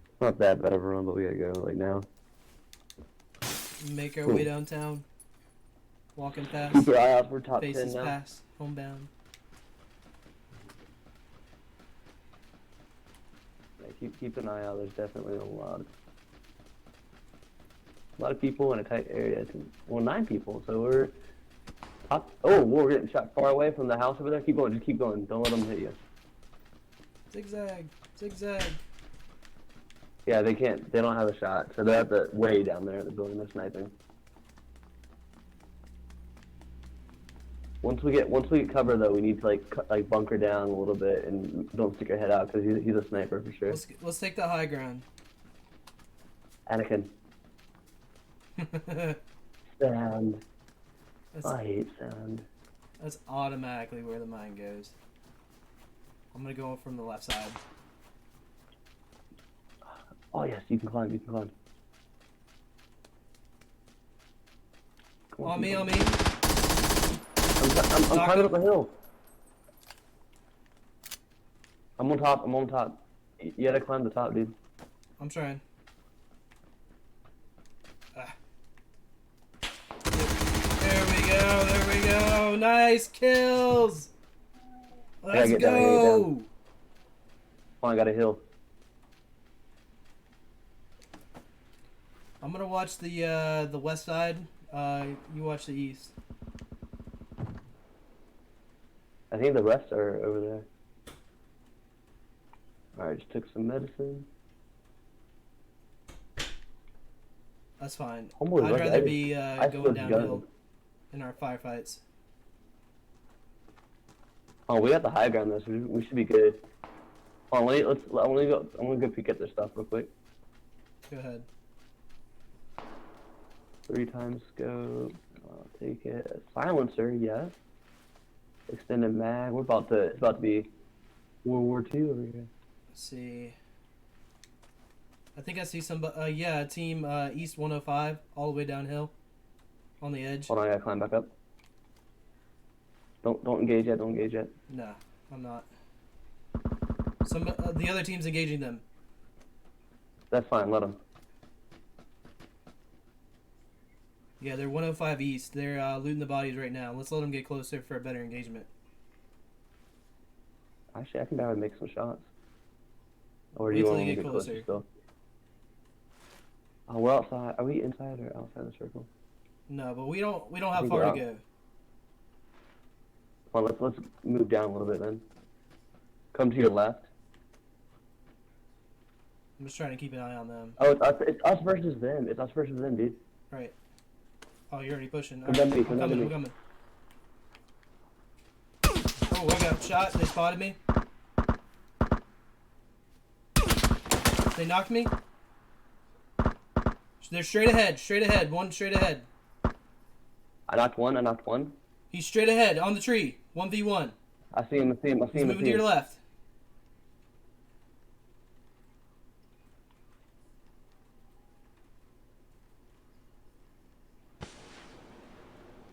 It's not that bad of a run, but we gotta go like now. Make our Cool. way downtown. Walking Keep fast. your eye out for top Faces 10 now. past. Homebound. Yeah, keep an eye out. There's definitely a lot of people in a tight area. Well, 9 people, so we're top. Oh, we're getting shot far away from the house over there. Keep going. Just keep going. Don't let them hit you. Zigzag. Zigzag. Yeah, they can't. They don't have a shot, so they're at the way down there at the building. They're sniping. Once we get cover though, we need to like bunker down a little bit and don't stick our head out because he's a sniper for sure. Let's take the high ground. Anakin. Sound. That's, I hate sound. that's automatically where the mine goes. I'm gonna go from the left side. Oh yes, you can climb. You can climb. Come On me, keep on me. I'm Knock climbing him. up the hill. I'm on top. I'm on top. You gotta climb the top, dude. I'm trying. Ah. There we go. There we go. Nice kills. Let's get down, I gotta get go. down. Oh, I got a hill. I'm gonna watch the west side. You watch the east. I think the rest are over there. Alright, just took some medicine. That's fine. Homeboy's I'd lucky. rather be I going switched downhill guns. in our firefights. Oh, we got the high ground though, so we should be good. Oh, I'm gonna go peek at their stuff real quick. Go ahead. 3 times scope. I'll take it. Silencer, yes. Extended mag. It's about to be World War II over here. Let's see. I think I see some. Yeah, team East 105, all the way downhill, on the edge. Hold on, I gotta climb back up. Don't engage yet. Don't engage yet. Nah, I'm not. Some the other team's engaging them. That's fine. Let them. Yeah, they're 105 East. They're looting the bodies right now. Let's let them get closer for a better engagement. Actually, I can probably make some shots. Or do Wait you till want you me to get get closer closer. still? Oh, we're outside. Are we inside or outside the circle? No, but we don't I have think far we're to out. go. Come on, let's move down a little bit then. Come to your left. I'm just trying to keep an eye on them. Oh, it's us versus them. It's us versus them, dude. Right. Oh, you're already pushing. Come down to me, I'm come down to coming. me. I'm coming. Oh, I got shot. They spotted me. They knocked me. They're straight ahead. Straight ahead. One straight ahead. I knocked one. He's straight ahead on the tree. 1v1. I see him. He's moving to your left.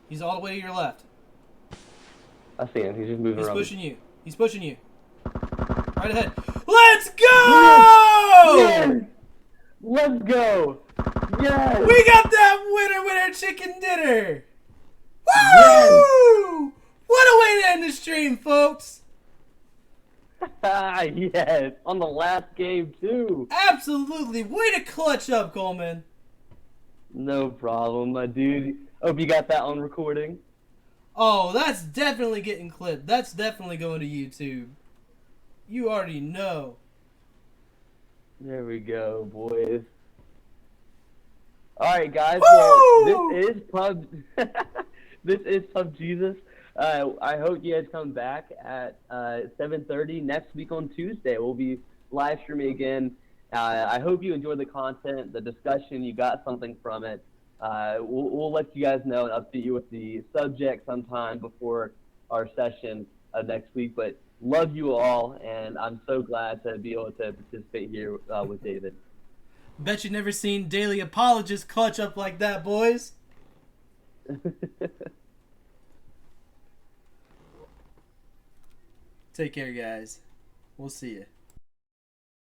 He's all the way to your left. I see him. He's just moving He's around. pushing you. He's pushing you. Right ahead. Let's go! Yes! Let's go! Yes! We got that winner chicken dinner! Yes! Woo! What a way to end the stream, folks! Yes! On the last game, too! Absolutely. Way to clutch up, Coleman. No problem, my dude. Hope you got that on recording. Oh, that's definitely getting clipped. That's definitely going to YouTube. You already know. There we go, boys. Alright, guys. Woo! Well, this is Pub... this is Pub Jesus. I hope you guys come back at 7:30 next week on Tuesday. We'll be live streaming again. I hope you enjoyed the content, the discussion. You got something from it. We'll let you guys know and update you with the subject sometime before our session next week. But love you all, and I'm so glad to be able to participate here with David. Bet you never seen Daily Apologist clutch up like that, boys. Take care, guys. We'll see you.